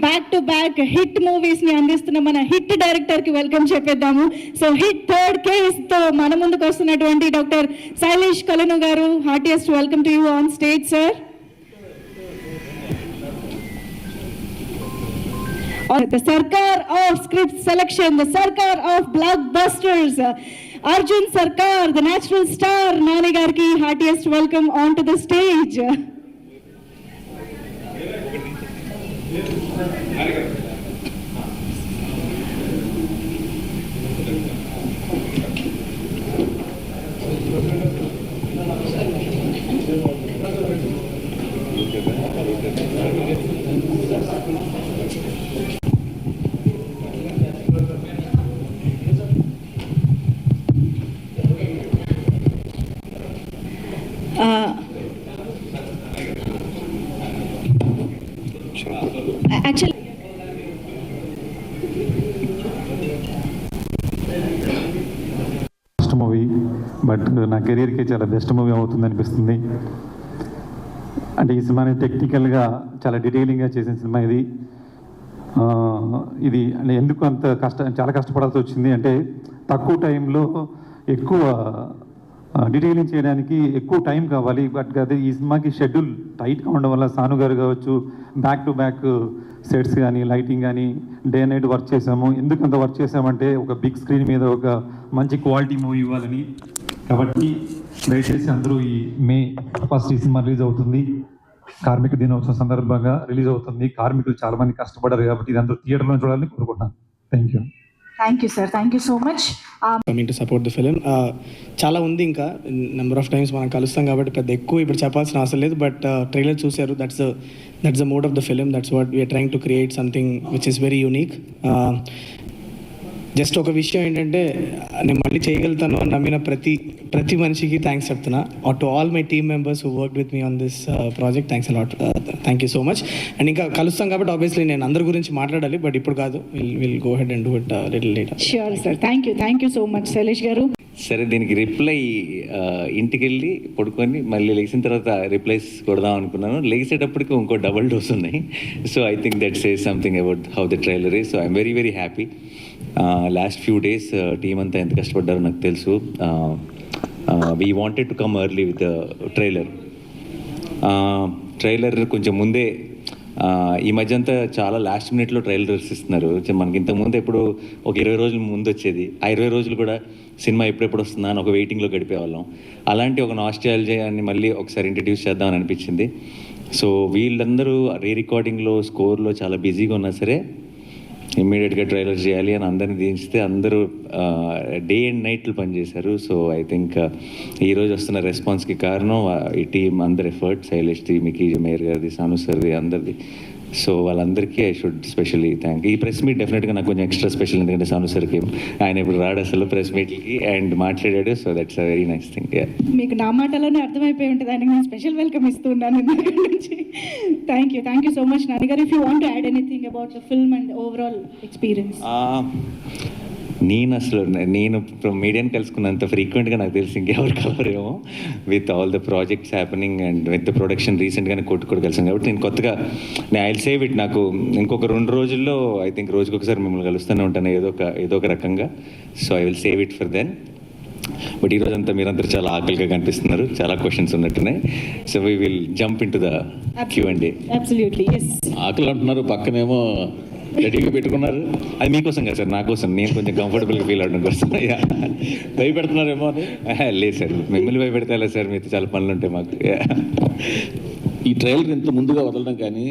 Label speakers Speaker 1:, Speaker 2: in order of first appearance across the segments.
Speaker 1: Back to back hit movies ని అందిస్తున్న మన హిట్ డైరెక్టర్ కి వెల్కమ్ చెప్పేద్దాము. సో హిట్ థర్డ్ కేస్ తో మన ముందుకు వస్తున్నటువంటి డాక్టర్ శైలేష్ కలను గారు, heartiest welcome to you on stage sir. The Sarkar of script selection, the Sarkar of blockbusters, Arjun Sarkar, the natural star, Nani garki heartiest welcome onto the stage. Actually,
Speaker 2: best movie, but నా కెరీర్కి చాలా best movie అవుతుంది అనిపిస్తుంది. అంటే ఈ సినిమాని టెక్నికల్గా చాలా డీటెయిలింగ్గా చేసిన సినిమా ఇది. ఇది అంటే ఎందుకు అంత చాలా కష్టపడాల్సి వచ్చింది అంటే తక్కువ టైంలో ఎక్కువ డీటెయిలింగ్ చేయడానికి ఎక్కువ టైం కావాలి. బట్ అదే ఈ సినిమాకి షెడ్యూల్ టైట్గా ఉండడం వల్ల సాను గారు కావచ్చు, బ్యాక్ టు బ్యాక్ సెట్స్ కానీ లైటింగ్ కానీ డే నైట్ వర్క్ చేసాము. ఎందుకు అంత వర్క్ చేసామంటే ఒక బిగ్ స్క్రీన్ మీద ఒక మంచి క్వాలిటీ మూవీ ఇవ్వాలని. కాబట్టి దయచేసి అందరూ ఈ May 1 ఈ సినిమా రిలీజ్ అవుతుంది. కార్మిక దినోత్సవం సందర్భంగా రిలీజ్ అవుతుంది. కార్మికులు చాలా మంది కష్టపడ్డారు కాబట్టి ఇది అందరూ థియేటర్లో చూడాలని కోరుకుంటున్నాను. Thank you.
Speaker 1: Thank you sir, thank you so much.
Speaker 3: Coming to support the film. చాలా ఉంది, ఇంకా నెంబర్ ఆఫ్ టైమ్స్ మనం కలుస్తాం కాబట్టి పెద్ద ఎక్కువ ఇప్పుడు చెప్పాల్సిన అవసరం లేదు. బట్ ట్రైలర్ చూశారు, that's the mode of the film. That's what we're trying to create something which is very unique. Just ఒక విషయం ఏంటంటే, నేను మళ్ళీ చేయగలుగుతాను అని నమ్మిన ప్రతి మనిషికి థ్యాంక్స్ చెప్తున్నా. To all my team members who work with me on this project, thanks a lot. Thank you so much. And ఇంకా కలుస్తాం కాబట్టి ఆబ్వియస్లీ నేను అందరి గురించి మాట్లాడాలి, బట్ ఇప్పుడు కాదు. Will go head and do it little later.
Speaker 1: Sure sir, thank you so much Shailesh గారు.
Speaker 4: సరే, దీనికి రిప్లై ఇంటికి వెళ్ళి పడుకొని మళ్ళీ లేచిన తర్వాత రిప్లైస్ కొడదాం అనుకున్నాను. లేచేటప్పటికి ఇంకో డబుల్ డోస్ ఉన్నాయి. So I think that says something about how the trailer is. So I'm very very happy. Last few days team అంతా ఎంత కష్టపడ్డారో నాకు తెలుసు. We wanted to come early with trailer కొంచెం ముందే. ఈ మధ్య అంతా చాలా లాస్ట్ మినిట్లో ట్రైలర్స్ ఇస్తున్నారు. మనకి ఇంతకుముందు ఎప్పుడు ఒక 20 రోజుల ముందు వచ్చేది. ఆ 20 రోజులు కూడా సినిమా ఎప్పుడెప్పుడు వస్తుందా అని ఒక వెయిటింగ్లో గడిపేవాళ్ళం. అలాంటి ఒక నాస్టాల్జియాని మళ్ళీ ఒకసారి ఇంట్రడ్యూస్ చేద్దామని అనిపించింది. సో వీళ్ళందరూ రీ రికార్డింగ్లో, స్కోర్లో చాలా బిజీగా ఉన్నా సరే ఇమ్మీడియట్గా ట్రైలర్ చేయాలి అని అందరినీ దించితే అందరూ డే అండ్ నైట్లు పనిచేశారు. సో ఐ థింక్ ఈరోజు వస్తున్న రెస్పాన్స్కి కారణం ఈ టీం అందరి ఎఫర్ట్, శైలేష్ టీమ్కి, మేయర్ గారిది, సాను సార్ది, అందరిది. సో వాళ్ళందరికీ ఐ షుడ్ స్పెషల్లీ థ్యాంక్. ఈ ప్రెస్ మీట్ డెఫినెట్గా నాకు కొంచెం ఎక్స్ట్రా స్పెషల్, ఎందుకంటే సాను సార్కి ఆయన ఇప్పుడు రాడు అసలు ప్రెస్ మీట్కి అండ్ మాట్లాడాడు. So that's a very nice thing.
Speaker 1: మీకు నా మాటలోనే అర్థమైపోయి ఉంటుంది, ఆయనకి నేను స్పెషల్ వెల్కమ్ ఇస్తున్నాను నుంచి. Thank you so much Nani గారు. If you want to add anything about the film and overall experience.
Speaker 4: నేను మీడియాని కలుసుకున్నంత ఫ్రీక్వెంట్గా నాకు తెలిసి ఇంకెవరు కలవరేమో. With all the projects happening and with the production రీసెంట్గానే కొట్టుకోడు కలిసాను కాబట్టి నేను కొత్తగా ఐ విల్ సేవ్ ఇట్. నాకు ఇంకొక 2 రోజుల్లో ఐ థింక్ రోజుకి ఒకసారి మిమ్మల్ని కలుస్తూనే ఉంటాను ఏదో ఒక రకంగా. So I will save it for then. But ఈ రోజంతా మీరందరూ చాలా ఆకలిగా కనిపిస్తున్నారు, చాలా క్వశ్చన్స్ ఉన్నట్టున్నాయి. So we will jump into the Q&A.
Speaker 5: ఆకలి అంటున్నారు, పక్కనేమో రెడీగా పెట్టుకున్నారు. అది మీకోసం కదా సార్, నా కోసం. నేను కొంచెం కంఫర్టబుల్గా ఫీల్ అవడం కోసం. భయపెడుతున్నారేమో అని.
Speaker 4: లేదు సార్, మిమ్మల్ని భయపెడతా సార్, మీతో చాలా పనులు ఉంటాయి మాకు.
Speaker 5: ఈ ట్రైలర్ ఇంత ముందుగా వదలడం కానీ,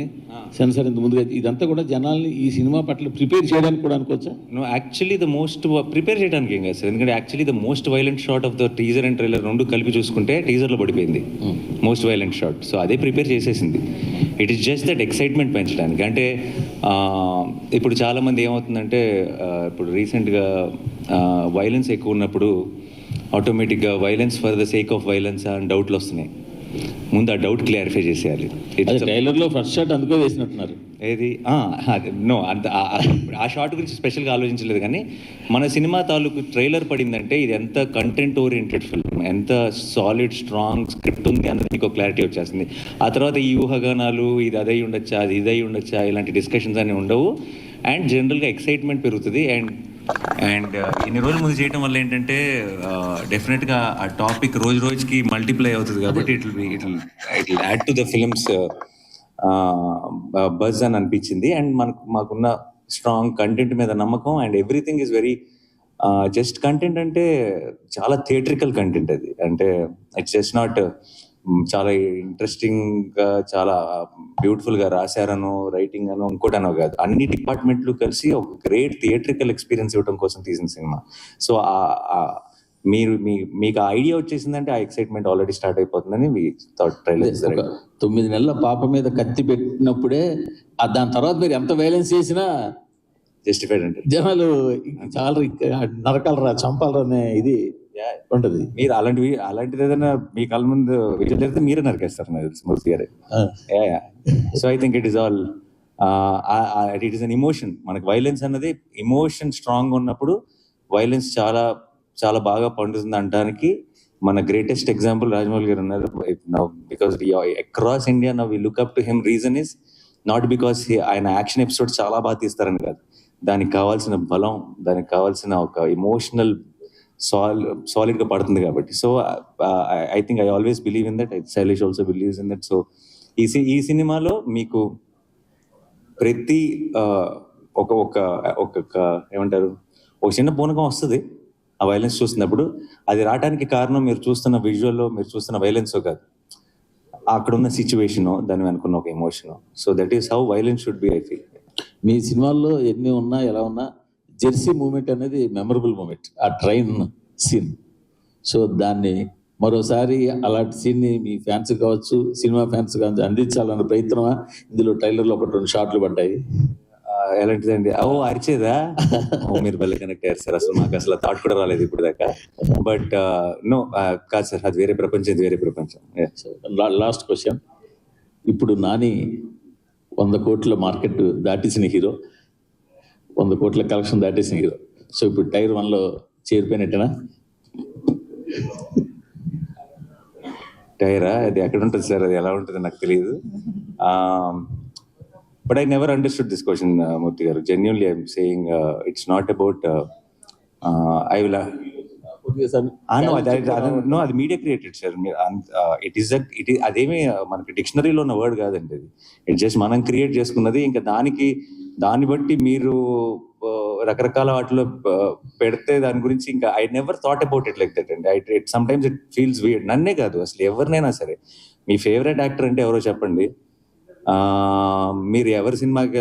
Speaker 5: సెన్సార్ ఇంత ముందుగా, ఇదంతా కూడా జనాల్ని ఈ సినిమా పట్ల ప్రిపేర్ చేయడానికి కూడా అనుకోవచ్చా?
Speaker 4: No, actually the most prepare చేయడానికి ఏం కాదు సార్. ఎందుకంటే actually the most violent shot of the teaser and trailer రెండు కలిపి చూసుకుంటే టీజర్లో పడిపోయింది మోస్ట్ వైలెంట్ షాట్. సో అదే ప్రిపేర్ చేసేసింది. It is just that excitement పెంచడానికి. అంటే ఇప్పుడు చాలామంది ఏమవుతుందంటే, ఇప్పుడు రీసెంట్గా వైలెన్స్ ఎక్కువ ఉన్నప్పుడు ఆటోమేటిక్గా violence for the sake of violence అని డౌట్లు వస్తున్నాయి. ముందు ఆ డౌట్ క్లారిఫై చేసేయాలి.
Speaker 5: అది ట్రైలర్లో ఫస్ట్ షాట్ అందుకో వేసినట్టున్నారు.
Speaker 4: ఏది నో అంత ఆ షార్ట్ గురించి స్పెషల్గా ఆలోచించలేదు, కానీ మన సినిమా తాలూకు ట్రైలర్ పడిందంటే ఇది ఎంత కంటెంట్ ఓరియంటెడ్ ఫిల్మ్, ఎంత సాలిడ్ స్ట్రాంగ్ స్క్రిప్ట్ ఉంది అన్నది మీకు క్లారిటీ వచ్చేస్తుంది. ఆ తర్వాత ఈ ఊహాగానాలు ఇది అదై ఉండొచ్చా, అది ఇదై ఉండొచ్చా, ఇలాంటి డిస్కషన్స్ అన్నీ ఉండవు. అండ్ జనరల్గా ఎక్సైట్మెంట్ పెరుగుతుంది. అండ్ ఇన్ని రోజుల ముందు చేయడం వల్ల ఏంటంటే డెఫినెట్గా ఆ టాపిక్ రోజు రోజుకి మల్టిప్లై అవుతుంది కాబట్టి it will add to the films buzz అని అనిపించింది. అండ్ మాకున్న స్ట్రాంగ్ కంటెంట్ మీద నమ్మకం and everything is very just content అంటే చాలా థియేట్రికల్ కంటెంట్ అది. అంటే ఇట్స్ జస్ట్ నాట్ చాలా ఇంట్రెస్టింగ్గా చాలా బ్యూటిఫుల్గా రాశారనో రైటింగ్ అనో ఇంకోటనో కాదు, అన్ని డిపార్ట్మెంట్లు కలిసి ఒక గ్రేట్ థియేట్రికల్ ఎక్స్పీరియన్స్ ఇవ్వడం కోసం తీసిన సినిమా. సో మీకు ఆ ఐడియా వచ్చేసిందంటే ఆ ఎక్సైట్మెంట్ ఆల్రెడీ స్టార్ట్ అయిపోతుందని ట్రైలర్.
Speaker 5: 9 నెలల పాప మీద కత్తి పెట్టినప్పుడే దాని తర్వాత మీరు ఎంత వైలెన్స్ చేసినా
Speaker 4: జస్టిఫైడ్ అంటే
Speaker 5: జనాలు చాలా నరకాలరా చంపాలరా అనే ఇది ఉంటది.
Speaker 4: మీరు అలాంటిది ఏదైనా మీ కళ్ళ ముందు విజువల్ జరిగితే మీరే నరికేస్తారు నాకు తెలుసు మూర్తి గారే. So I think it is all it is an emotion. మనకి వైలెన్స్ అన్నది ఎమోషన్ స్ట్రాంగ్ ఉన్నప్పుడు వైలెన్స్ చాలా చాలా బాగా పండుతుంది అనడానికి మన గ్రేటెస్ట్ ఎగ్జాంపుల్ రాజమౌళి గారు ఉన్నారు. Because across India now we look up to him. Reason is not because ఆయన యాక్షన్ ఎపిసోడ్స్ చాలా బాగా తీస్తారని కాదు, దానికి కావాల్సిన బలం, దానికి కావాల్సిన ఒక ఎమోషనల్ సాలిడ్గా పడుతుంది కాబట్టి. So I think I always believe in that. Shailesh also believes in that. So ఈ సినిమాలో మీకు ప్రతి ఒక ఏమంటారు ఒక చిన్న పూనకం వస్తుంది ఆ వైలెన్స్ చూస్తున్నప్పుడు. అది రావడానికి కారణం మీరు చూస్తున్న విజువల్లో, మీరు చూస్తున్న వైలెన్సో కాదు, అక్కడున్న సిచ్యువేషను, దాని వెనుకున్న ఒక emotion. So that is how violence should be I feel.
Speaker 5: మీ సినిమాల్లో ఎన్ని ఉన్నా ఎలా ఉన్నా జెర్సీ మూమెంట్ అనేది మెమరబుల్ మూమెంట్, ఆ ట్రైన్ సీన్. సో దాన్ని మరోసారి అలాంటి సీన్ని మీ ఫ్యాన్స్ కావచ్చు, సినిమా ఫ్యాన్స్ కావచ్చు అందించాలన్న ప్రయత్నమా? ఇందులో ట్రైలర్లో 1-2 షాట్లు పడ్డాయి.
Speaker 4: ఎలాంటిదండి? అరిచేదా? మీరు భలే కనెక్ట్ అయ్యారు సార్. అసలు నాకు అసలు థాట్ కూడా రాలేదు ఇప్పుడు దాకా. బట్ నో కాదు సార్, అది వేరే ప్రపంచం, ఇది వేరే ప్రపంచం.
Speaker 5: Last question. ఇప్పుడు నాని 100 కోట్ల మార్కెట్ దాటేసిన హీరో, 100 కోట్ల కలెక్షన్ దాటేసిన హీరో. సో ఇప్పుడు టైర్ 1లో చేరిపోయినట్టేనా?
Speaker 4: టైరా? అది ఎక్కడ ఉంటుంది సార్, అది ఎలా ఉంటుంది నాకు తెలియదు. But I never understood this question Murthy గారు. Genuinely I'm saying it's not about I will అది media created sir. It is అదేమి మనకి డిక్షనరీలో ఉన్న వర్డ్ కాదండి అది. ఇట్ జస్ట్ మనం క్రియేట్ చేసుకున్నది. ఇంకా దాన్ని బట్టి మీరు రకరకాల వాటిలో పెడితే దాని గురించి ఇంకా I never thought about it like that అండి. It sometimes it feels weird. నన్నే కాదు అసలు ఎవరినైనా సరే, మీ ఫేవరెట్ యాక్టర్ అంటే ఎవరో చెప్పండి, మీరు ఎవరి సినిమాకి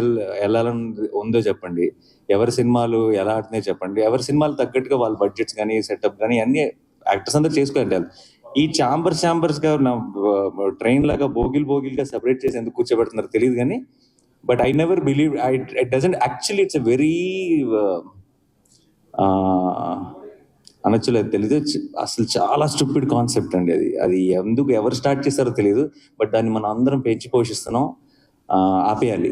Speaker 4: వెళ్ళాలని ఉందో చెప్పండి, ఎవరి సినిమాలు ఎలా ఆడుతున్నాయో చెప్పండి, ఎవరి సినిమాలు తగ్గట్టుగా వాళ్ళ బడ్జెట్స్ కానీ సెటప్ కానీ అన్ని యాక్టర్స్ అందరూ చేసుకోవాలి. ఈ ఛాంబర్స్గా ట్రైన్ లాగా బోగిల్గా సెపరేట్ చేసి ఎందుకు కూర్చోబెడుతున్నారు తెలియదు కానీ, but I never believe it doesn't actually it's a very అనొచ్చులేదు తెలీదు, అసలు చాలా స్టూపిడ్ కాన్సెప్ట్ అండి అది. అది ఎందుకు ఎవరు స్టార్ట్ చేస్తారో తెలియదు, బట్ దాన్ని మనం అందరం పెంచి పోషిస్తున్నాం. ఆపేయాలి.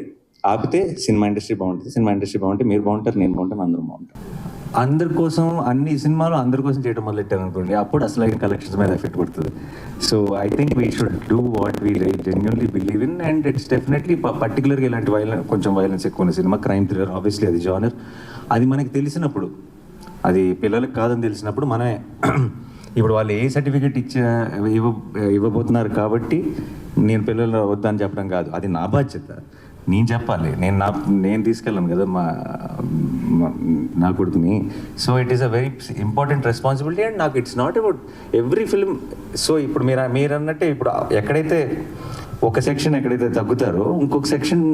Speaker 4: ఆపితే సినిమా ఇండస్ట్రీ బాగుంటుంది, సినిమా ఇండస్ట్రీ బాగుంటే మీరు బాగుంటారు, నేను బాగుంటాను, అందరం బాగుంటాం. అందరి కోసం అన్ని సినిమాలు అందరి కోసం చేయడం మొదలెట్టారు అనుకోండి, అప్పుడు అసలు కలెక్షన్స్ మీద ఎఫెక్ట్ పడుతుంది. So I think we should do what we genuinely believe in. And it's definitely పర్టికులర్గా ఇలాంటి కొంచెం వైలెన్స్ ఎక్కువ ఉన్న సినిమా, క్రైమ్ థ్రిల్లర్, ఆబ్వియస్లీ అది జానర్. అది మనకి తెలిసినప్పుడు, అది పిల్లలకు కాదని తెలిసినప్పుడు మనమే ఇప్పుడు వాళ్ళు ఏ సర్టిఫికేట్ ఇవ్వబోతున్నారు కాబట్టి నేను పిల్లలు వద్దని చెప్పడం కాదు, అది నా బాధ్యత, నేను చెప్పాలి. నేను తీసుకెళ్ళాను కదా నా కొడుకుని. So it is a very important responsibility. And నాకు it's not about every film. So ఇప్పుడు మీరు అన్నట్టే, ఇప్పుడు ఎక్కడైతే ఒక సెక్షన్ ఎక్కడైతే తగ్గుతారో ఇంకొక సెక్షన్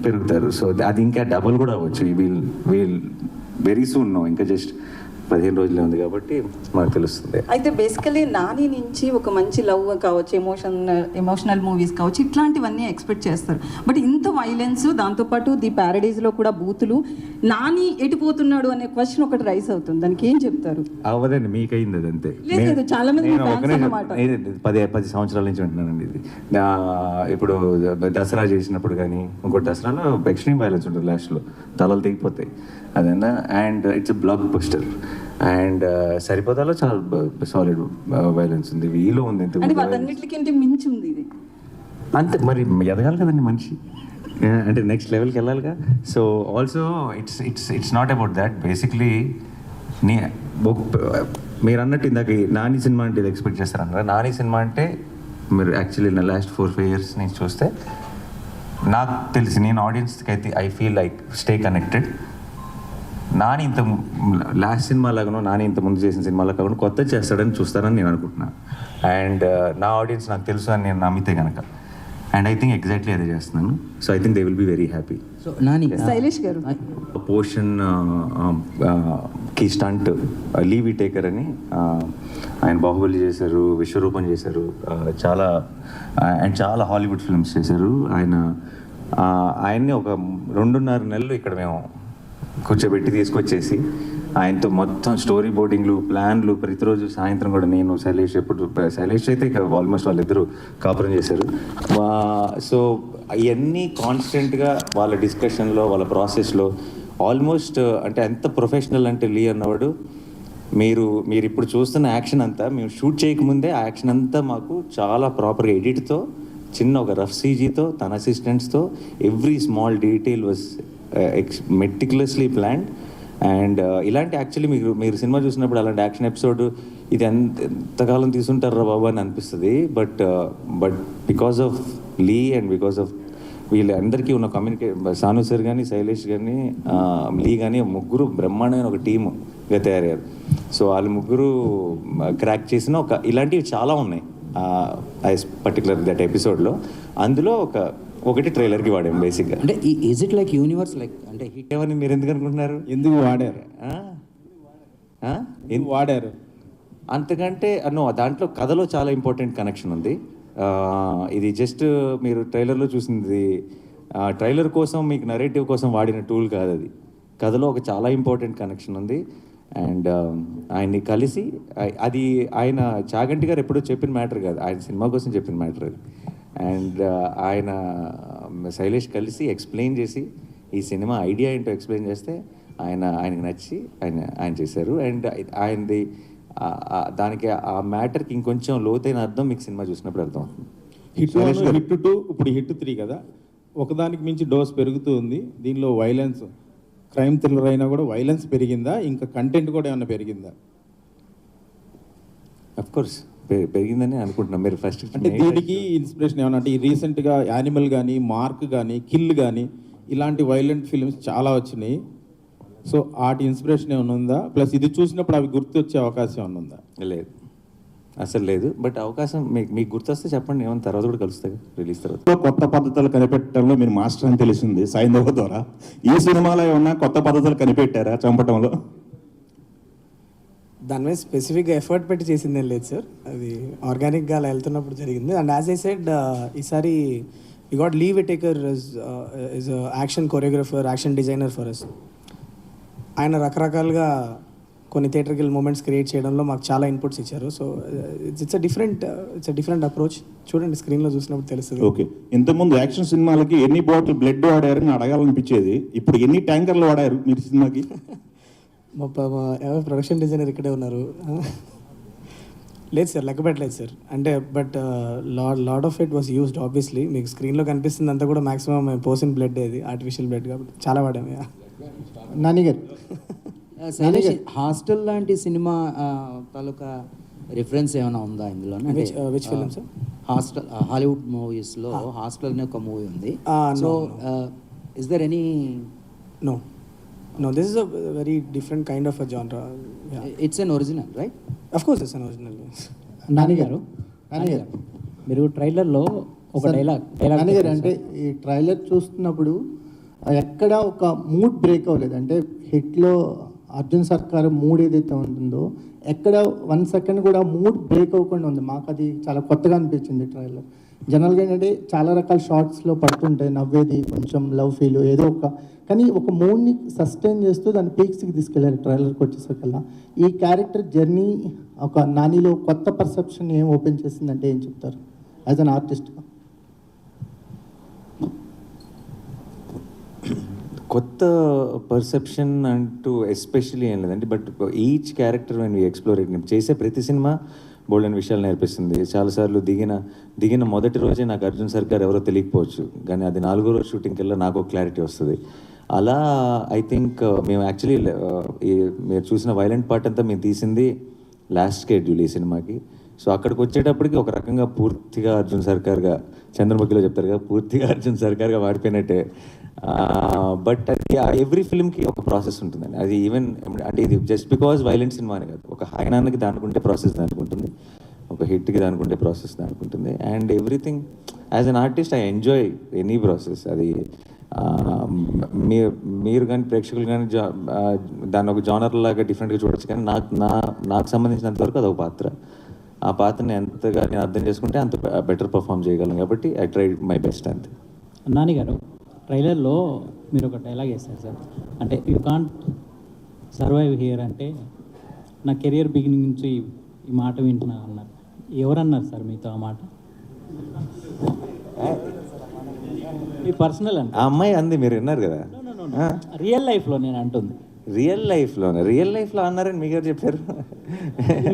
Speaker 4: పెరుగుతారు. సో అది ఇంకా డబుల్ కూడా అవ్వచ్చు. వీల్ వెరీ సూన్ నో, ఇంకా జస్ట్ 15 రోజులే ఉంది కాబట్టి మనకు తెలుస్తుంది.
Speaker 6: అయితే బేసికలీ నాని నుంచి ఒక మంచి లవ్ కావచ్చు, ఎమోషనల్ మూవీస్ కావచ్చు, ఇట్లాంటివన్నీ ఎక్స్పెక్ట్ చేస్తారు. బట్ ఇంత వైలెన్స్, దాంతోపాటు ది ప్యారడైజ్లో కూడా బూతులు, నాని ఎటుపోతున్నాడు అనే క్వశ్చన్ ఒకటి రైస్ అవుతుంది. దానికి ఏం చెప్తారు?
Speaker 4: అవ్వదండి, మీకైంది అది అంతే.
Speaker 6: లేదు, చాలా మంది
Speaker 4: నేను
Speaker 6: fans అన్నమాట.
Speaker 4: 10 సంవత్సరాల నుంచి ఉంటున్నానండి ఇది. ఇప్పుడు దసరా చేసినప్పుడు కానీ ఇంకోటి దసరాలో ఎక్స్ట్రీమ్ వైలెన్స్ ఉంటుంది, లాస్ట్లో తలలు తెగిపోతాయి అదన్నా. And it's blockbuster. And సరిపోతాలో చాలా సాలిడ్ వైలెన్స్ ఉంది, వీలో ఉంది.
Speaker 6: అంటే వాటన్నిటికంటే మించి ఉంది ఇది.
Speaker 4: అంతే, మరి ఎదగాలి కదండి మనిషి, అంటే నెక్స్ట్ లెవెల్కి వెళ్ళాలిగా. So also it's not about that. Basically మీరు అన్నట్టు ఇందాక నాని సినిమా అంటే ఇది ఎక్స్పెక్ట్ చేస్తారన్నారు. నాని సినిమా అంటే మీరు యాక్చువల్లీ నా లాస్ట్ 4-5 years నుంచి చూస్తే నాకు తెలిసి, నేను ఆడియన్స్కి అయితే I feel like stay connected. Nani ఇంత లాస్ట్ సినిమా లాగానో, నాని ఇంత ముందు చేసిన సినిమాలో కాకుండా కొత్త చేస్తాడని చూస్తారని నేను అనుకుంటున్నాను. అండ్ నా ఆడియన్స్ నాకు తెలుసు అని నేను నమ్మితే కనుక, అండ్ ఐ థింక్ ఎగ్జాక్ట్లీ అదే చేస్తున్నాను. So I think they will be very happy.
Speaker 7: So Nani,
Speaker 6: Shailesh గారు
Speaker 4: పోర్షన్ కి స్టంట్ లీవ్ టేకర్ అని ఆయన బాహుబలి చేశారు, విశ్వరూపం చేశారు, చాలా అండ్ చాలా హాలీవుడ్ ఫిల్మ్స్ చేశారు. ఆయన్ని ఒక 2.5 నెలలు ఇక్కడ మేము కూర్చోబెట్టి తీసుకొచ్చేసి ఆయనతో మొత్తం స్టోరీ బోర్డింగ్లు, ప్లాన్లు, ప్రతిరోజు సాయంత్రం కూడా నేను శైలేష్ అయితే ఇక ఆల్మోస్ట్ వాళ్ళిద్దరూ కాపురం చేశారు. సో ఇవన్నీ కాన్స్టెంట్గా వాళ్ళ డిస్కషన్లో, వాళ్ళ ప్రాసెస్లో ఆల్మోస్ట్ అంటే ఎంత ప్రొఫెషనల్ అంటే లీ అన్నవాడు, మీరు ఇప్పుడు చూస్తున్న యాక్షన్ అంతా మేము షూట్ చేయకముందే ఆ యాక్షన్ అంతా మాకు చాలా ప్రాపర్గా ఎడిట్తో, చిన్న ఒక రఫ్ సీజీతో, తన అసిస్టెంట్స్తో every small detail was meticulously planned. And ఇలాంటి యాక్చువల్లీ మీరు సినిమా చూసినప్పుడు అలాంటి యాక్షన్ ఎపిసోడ్ ఇది ఎంతకాలం తీసుంటారా బాబు అని అనిపిస్తుంది. But because of Lee and because of వీళ్ళందరికీ ఉన్న సాను సార్ కానీ, శైలేష్ కానీ, లీ కానీ, ముగ్గురు బ్రహ్మాండమైన ఒక టీముగా తయారయ్యారు. సో వాళ్ళు ముగ్గురు క్రాక్ చేసిన ఇలాంటివి చాలా ఉన్నాయి పర్టికులర్ దట్ ఎపిసోడ్లో. అందులో ఒకటి ట్రైలర్కి వాడాం బేసిక్గా.
Speaker 7: అంటే is it like universe, like అంటే హిట్
Speaker 4: ఏమని మీరు ఎందుకు అనుకుంటున్నారు?
Speaker 3: ఎందుకు వాడారు
Speaker 4: అంతకంటే దాంట్లో కథలో చాలా ఇంపార్టెంట్ కనెక్షన్ ఉంది. ఇది జస్ట్ మీరు ట్రైలర్లో చూసింది, ట్రైలర్ కోసం మీకు నరేటివ్ కోసం వాడిన టూల్ కాదు అది. కథలో ఒక చాలా ఇంపార్టెంట్ కనెక్షన్ ఉంది. అండ్ ఆయన్ని కలిసి అది ఆయన చాగంటి గారు ఎప్పుడూ చెప్పిన మ్యాటర్ కాదు, ఆయన సినిమా కోసం చెప్పిన మ్యాటర్ అది. అండ్ ఆయన శైలేష్ కలిసి ఎక్స్ప్లెయిన్ చేసి ఈ సినిమా ఐడియా ఏంటో ఎక్స్ప్లెయిన్ చేస్తే ఆయనకి నచ్చి ఆయన చేశారు. అండ్ ఆయనది దానికి ఆ మ్యాటర్కి ఇంకొంచెం లోతైన అర్థం మీకు సినిమా చూసినప్పుడు అర్థం అవుతుంది.
Speaker 8: హిట్ 2 ఇప్పుడు హిట్ 3 కదా, ఒకదానికి మించి డోస్ పెరుగుతూ ఉంది. దీనిలో వైలెన్స్, క్రైమ్ థ్రిల్లర్ అయినా కూడా వైలెన్స్ పెరిగిందా, ఇంకా కంటెంట్ కూడా ఏమైనా పెరిగిందా?
Speaker 4: అఫ్ కోర్స్ పెరిగిందని అనుకుంటున్నాం. మీరు ఫస్ట్
Speaker 8: అంటే దీనికి ఇన్స్పిరేషన్ ఏమన్నా, అంటే ఈ రీసెంట్గా యానిమల్ కానీ, మార్క్ కానీ, కిల్ కానీ ఇలాంటి వైలెంట్ ఫిల్మ్స్ చాలా వచ్చినాయి. సో వాటి ఇన్స్పిరేషన్ ఏమైనా ఉందా? ప్లస్ ఇది చూసినప్పుడు అవి గుర్తొచ్చే అవకాశం ఏమైనా ఉందా?
Speaker 4: లేదు, అసలు లేదు. బట్ అవకాశం మీకు గుర్తొస్తే చెప్పండి, ఏమైనా తర్వాత కూడా కలుస్తాయి రిలీజ్ తర్వాత.
Speaker 9: కొత్త పద్ధతులు కనిపెట్టడంలో మీరు మాస్టర్ అని తెలిసింది సైంధవ ద్వారా. ఈ సినిమాలో ఏమన్నా కొత్త పద్ధతులు కనిపెట్టారా చంపటంలో?
Speaker 3: దాని మీద స్పెసిఫిక్గా ఎఫర్ట్ పెట్టి చేసిందేం లేదు సార్, అది ఆర్గానిక్గా అలా వెళ్తున్నప్పుడు జరిగింది. అండ్ యాజ్ ఐ సెడ్, ఈసారి we got leave taker is action choreographer, action designer for us. ఆయన రకరకాలుగా కొన్ని థియేటర్కి మూమెంట్స్ క్రియేట్ చేయడంలో మాకు చాలా ఇన్పుట్స్ ఇచ్చారు. So it's a different approach. చూడండి, స్క్రీన్లో చూసినప్పుడు తెలుస్తుంది.
Speaker 9: ఓకే, ఇంతకుముందు యాక్షన్ సినిమాలకి ఎన్ని బాటిల్ బ్లడ్ వాడారని అడగాలనిపించేది, ఇప్పుడు ఎన్ని ట్యాంకర్లు వాడారు మీరు సినిమాకి?
Speaker 3: మా ప్రొడక్షన్ డిజైనర్ ఇక్కడే ఉన్నారు. లేదు సార్, లెక్క పెట్టలేదు సార్. అంటే but lot of it was used obviously. మీకు స్క్రీన్లో కనిపిస్తుంది అంతా కూడా మాక్సిమం పోసిన బ్లడ్, అది ఆర్టిఫిషియల్ బ్లడ్ కాబట్టి చాలా వాడాము.
Speaker 8: నాని గారు,
Speaker 7: హాస్టల్ లాంటి సినిమా తాలూకా రిఫరెన్స్ ఏమైనా ఉందా ఇందులో?
Speaker 3: Which film sir?
Speaker 7: Hostel, Hollywood మూవీస్లో హాస్టల్ అనే ఒక మూవీ ఉంది. So is there any?
Speaker 3: No, this is a very different kind of a genre. Yeah.
Speaker 7: It's an original, right?
Speaker 3: Of course it's an original.
Speaker 8: Nani గారు,
Speaker 7: మీరు ట్రైలర్లో ఒక dialogue
Speaker 8: Nani గారు, అంటే ఈ ట్రైలర్ చూస్తున్నప్పుడు ఎక్కడ ఒక మూడ్ బ్రేక్ అవ్వలేదు. అంటే హిట్లో
Speaker 10: అర్జున్ సర్కార్ మూడ్ ఏదైతే ఉంటుందో ఎక్కడ 1 సెకండ్ కూడా మూడ్ బ్రేక్ అవ్వకుండా ఉంది. మాకు అది చాలా కొత్తగా అనిపించింది ట్రైలర్. జనరల్గా ఏంటంటే చాలా రకాల షార్ట్స్లో పడుతుంటాయి, నవ్వేది, కొంచెం లవ్ ఫీల్ ఏదో కానీ ఒక మూడ్ని సస్టైన్ చేస్తూ దాన్ని పీక్స్కి తీసుకెళ్ళారు ట్రైలర్కి వచ్చేసరికల్లా. ఈ క్యారెక్టర్ జర్నీ ఒక నానిలో కొత్త పర్సెప్షన్ ఏం ఓపెన్ చేసిందంటే ఏం చెప్తారు యాజ్ అన్ ఆర్టిస్ట్గా?
Speaker 4: కొత్త పర్సెప్షన్ అంటూ ఎస్పెషలీ ఏం లేదండి, but each character when we explore it, చేసే ప్రతి సినిమా బోల్డెన్ విషయాలు నేర్పిస్తుంది. చాలాసార్లు దిగిన మొదటి రోజే నాకు అర్జున్ సర్కార్ ఎవరో తెలియకపోవచ్చు, కానీ అది 4వ రోజు షూటింగ్కి వెళ్ళా నాకు క్లారిటీ వస్తుంది. అలా ఐ థింక్ మేము యాక్చువల్లీ మీరు చూసిన వైలెంట్ పార్ట్ అంతా మేము తీసింది లాస్ట్ షెడ్యూల్ ఈ సినిమాకి. సో అక్కడికి వచ్చేటప్పటికి ఒక రకంగా పూర్తిగా అర్జున్ సర్కార్గా, చంద్రముఖిలో చెప్తారు కదా, పూర్తిగా అర్జున్ సర్కార్గా వాడిపోయినట్టే. బట్ అది ఎవ్రీ ఫిల్మ్కి ఒక ప్రాసెస్ ఉంటుందండి. అది ఈవెన్ అంటే ఇది జస్ట్ బికాజ్ వైలెంట్ సినిమా అని కాదు, ఒక హైనానికి దానికుంటే ప్రాసెస్ దానికుంటుంది, ఒక హిట్కి దానికుంటే ప్రాసెస్ దానికుంటుంది. And everything as an artist I enjoy any process. అది మీరు కానీ ప్రేక్షకులు కానీ దాన్ని ఒక జానర్ లాగా డిఫరెంట్గా చూడొచ్చు, కానీ నాకు సంబంధించినంత వరకు అదొక పాత్ర. ఆ పాత్రని ఎంతగా నేను అర్థం చేసుకుంటే అంత బెటర్ పర్ఫామ్ చేయగలను, కాబట్టి ఐ ట్రై మై బెస్ట్ అంతే.
Speaker 11: నాని గారు, ట్రైలర్లో మీరు ఒక డైలాగ్ వేస్తారు సార్, అంటే యూ కాంట్ సర్వైవ్ హియర్ అంటే నా కెరియర్ బిగినింగ్ నుంచి ఈ మాట వింటున్నా అన్నారు. ఎవరన్నారు సార్ మీతో ఆ మాట? ఈ పర్సనల్ అంటే
Speaker 4: ఆ అమ్మాయి అంది, మీరు విన్నారు కదా.
Speaker 11: రియల్ లైఫ్లో నేను అంటుంది.
Speaker 4: రియల్ లైఫ్లో అన్నారని మీ గారు చెప్పారు.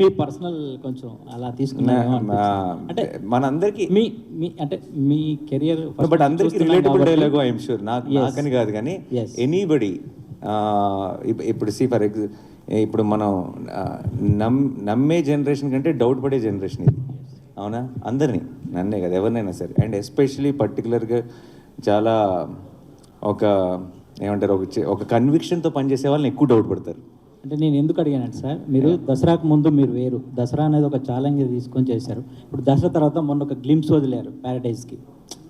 Speaker 11: మీ పర్సనల్ కొంచెం అలా తీసుకున్నారు అంటే
Speaker 4: మనందరికి
Speaker 11: మీ అంటే మీ కెరియర్,
Speaker 4: బట్ అందరికి రిలేటబుల్ డైలాగ్ ఐఎమ్ షూర్. నాకని కాదు కానీ ఎనీబడి. ఇప్పుడు ఇప్పుడు మనం నమ్మే జనరేషన్ కంటే డౌట్ పడే జనరేషన్ ఇది, అవునా? అందరినీ, నన్నే కదా, ఎవరినైనా సరే. అండ్ ఎస్పెషలీ పర్టికులర్గా చాలా ఏమంటారు, ఒక కన్విక్షన్తో పనిచేసే వాళ్ళని ఎక్కువ డౌట్ పడతారు.
Speaker 11: అంటే నేను ఎందుకు అడిగానంటే సార్, మీరు దసరాకు ముందు మీరు వేరు, దసరా అనేది ఒక ఛాలెంజ్ తీసుకొని చేశారు. ఇప్పుడు దసరా తర్వాత మొన్న ఒక గ్లిమ్స్ వదిలేరు ప్యారడైజ్కి,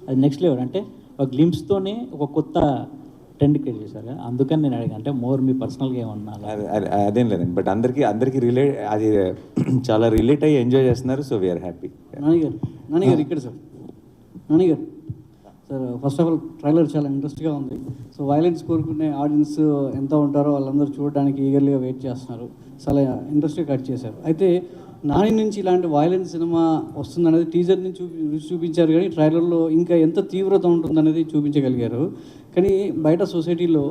Speaker 11: అది నెక్స్ట్ లెవెల్. అంటే ఒక గ్లిమ్స్తోనే ఒక కొత్త ట్రెండ్ క్రియేట్ చేశారు. అందుకని నేను అడిగాను, అంటే మోర్ మీ పర్సనల్గా ఏమన్నా?
Speaker 4: అదేం లేదండి, బట్ అందరికీ అది చాలా రిలేట్ అయ్యి ఎంజాయ్ చేస్తున్నారు. So we are happy.
Speaker 12: నానిగారు ఇక్కడ సార్, నానిగారు sir, first of all trailer చాలా ఇంట్రెస్ట్గా ఉంది. సో వైలెన్స్ కోరుకునే ఆడియన్స్ ఎంత ఉంటారో వాళ్ళందరూ చూడడానికి ఈగర్లీగా వెయిట్ చేస్తున్నారు. చాలా ఇంట్రెస్ట్గా కట్ చేశారు. అయితే నాని నుంచి ఇలాంటి వైలెన్స్ సినిమా వస్తుందనేది టీజర్ నుంచి చూపించారు, కానీ ట్రైలర్లో ఇంకా ఎంత తీవ్రత ఉంటుందనేది చూపించగలిగారు. కానీ బయట సొసైటీలో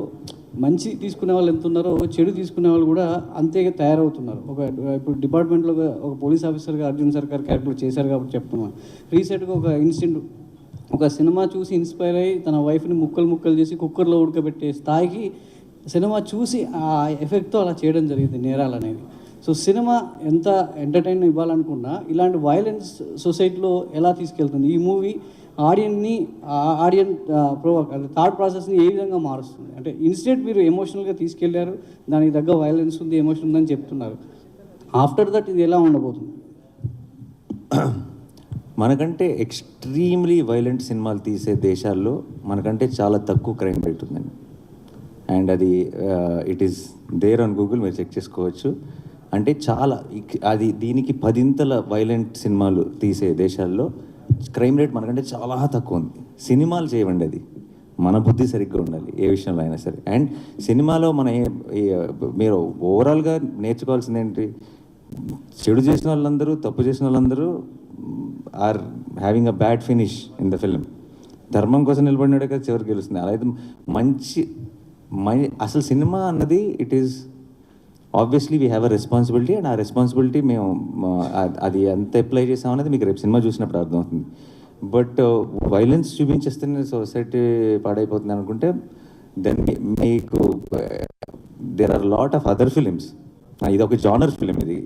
Speaker 12: మంచి తీసుకునే వాళ్ళు ఎంత ఉన్నారో చెడు తీసుకునే వాళ్ళు కూడా అంతేగా తయారవుతున్నారు. ఇప్పుడు డిపార్ట్మెంట్లో ఒక పోలీస్ ఆఫీసర్గా అర్జున్ సర్కార్ క్యారెక్టర్ చేశారు కాబట్టి చెప్తున్నాను. రీసెంట్గా ఒక ఇన్సిడెంట్, ఒక సినిమా చూసి ఇన్స్పైర్ అయ్యి తన వైఫ్ని ముక్కలు చేసి కుక్కర్లో ఉడకబెట్టే స్థాయికి సినిమా చూసి ఆ ఎఫెక్ట్తో అలా చేయడం జరిగింది నేరాలు అనేది. సో సినిమా ఎంత ఎంటర్టైన్ ఇవ్వాలనుకున్నా ఇలాంటి వైలెన్స్ సొసైటీలో ఎలా తీసుకెళ్తుంది ఈ మూవీ ఆడియన్ థాట్ ప్రాసెస్ని ఏ విధంగా మారుస్తుంది? అంటే ఇన్స్టెంట్ మీరు ఎమోషనల్గా తీసుకెళ్లారు, దానికి తగ్గ వైలెన్స్ ఉంది, ఎమోషన్ ఉందని చెప్తున్నారు. ఆఫ్టర్ దట్ ఇది ఎలా ఉండబోతుంది?
Speaker 4: మనకంటే ఎక్స్ట్రీమ్లీ వైలెంట్ సినిమాలు తీసే దేశాల్లో మనకంటే చాలా తక్కువ క్రైమ్ రేట్ ఉందండి. అండ్ అది it is there on Google, మీరు చెక్ చేసుకోవచ్చు. అంటే చాలా అది దీనికి 10 వైలెంట్ సినిమాలు తీసే దేశాల్లో క్రైమ్ రేట్ మనకంటే చాలా తక్కువ ఉంది. సినిమాలు చేయవండి, అది మన బుద్ధి సరిగ్గా ఉండాలి ఏ విషయంలో అయినా సరే. అండ్ సినిమాలో మీరు ఓవరాల్గా నేర్చుకోవాల్సింది ఏంటి, చెడు చేసిన వాళ్ళందరూ, తప్పు చేసిన వాళ్ళందరూ are having a bad finish in the film. ధర్మం కోసం నిలబడినాడే కదా చివరికి గెలుస్తుంది. అలా అయితే అసలు సినిమా అన్నది it is obviously we have a responsibility. And ఆ రెస్పాన్సిబిలిటీ మేము అది ఎంత అప్లై చేసామనేది మీకు రేపు సినిమా చూసినప్పుడు అర్థమవుతుంది. బట్ వైలెన్స్ చూపించేస్తేనే సొసైటీ పాడైపోతుంది అనుకుంటే దెన్ మీకు there are lot of other films. ఇది ఒక జానర్ ఫిలిం, ఇది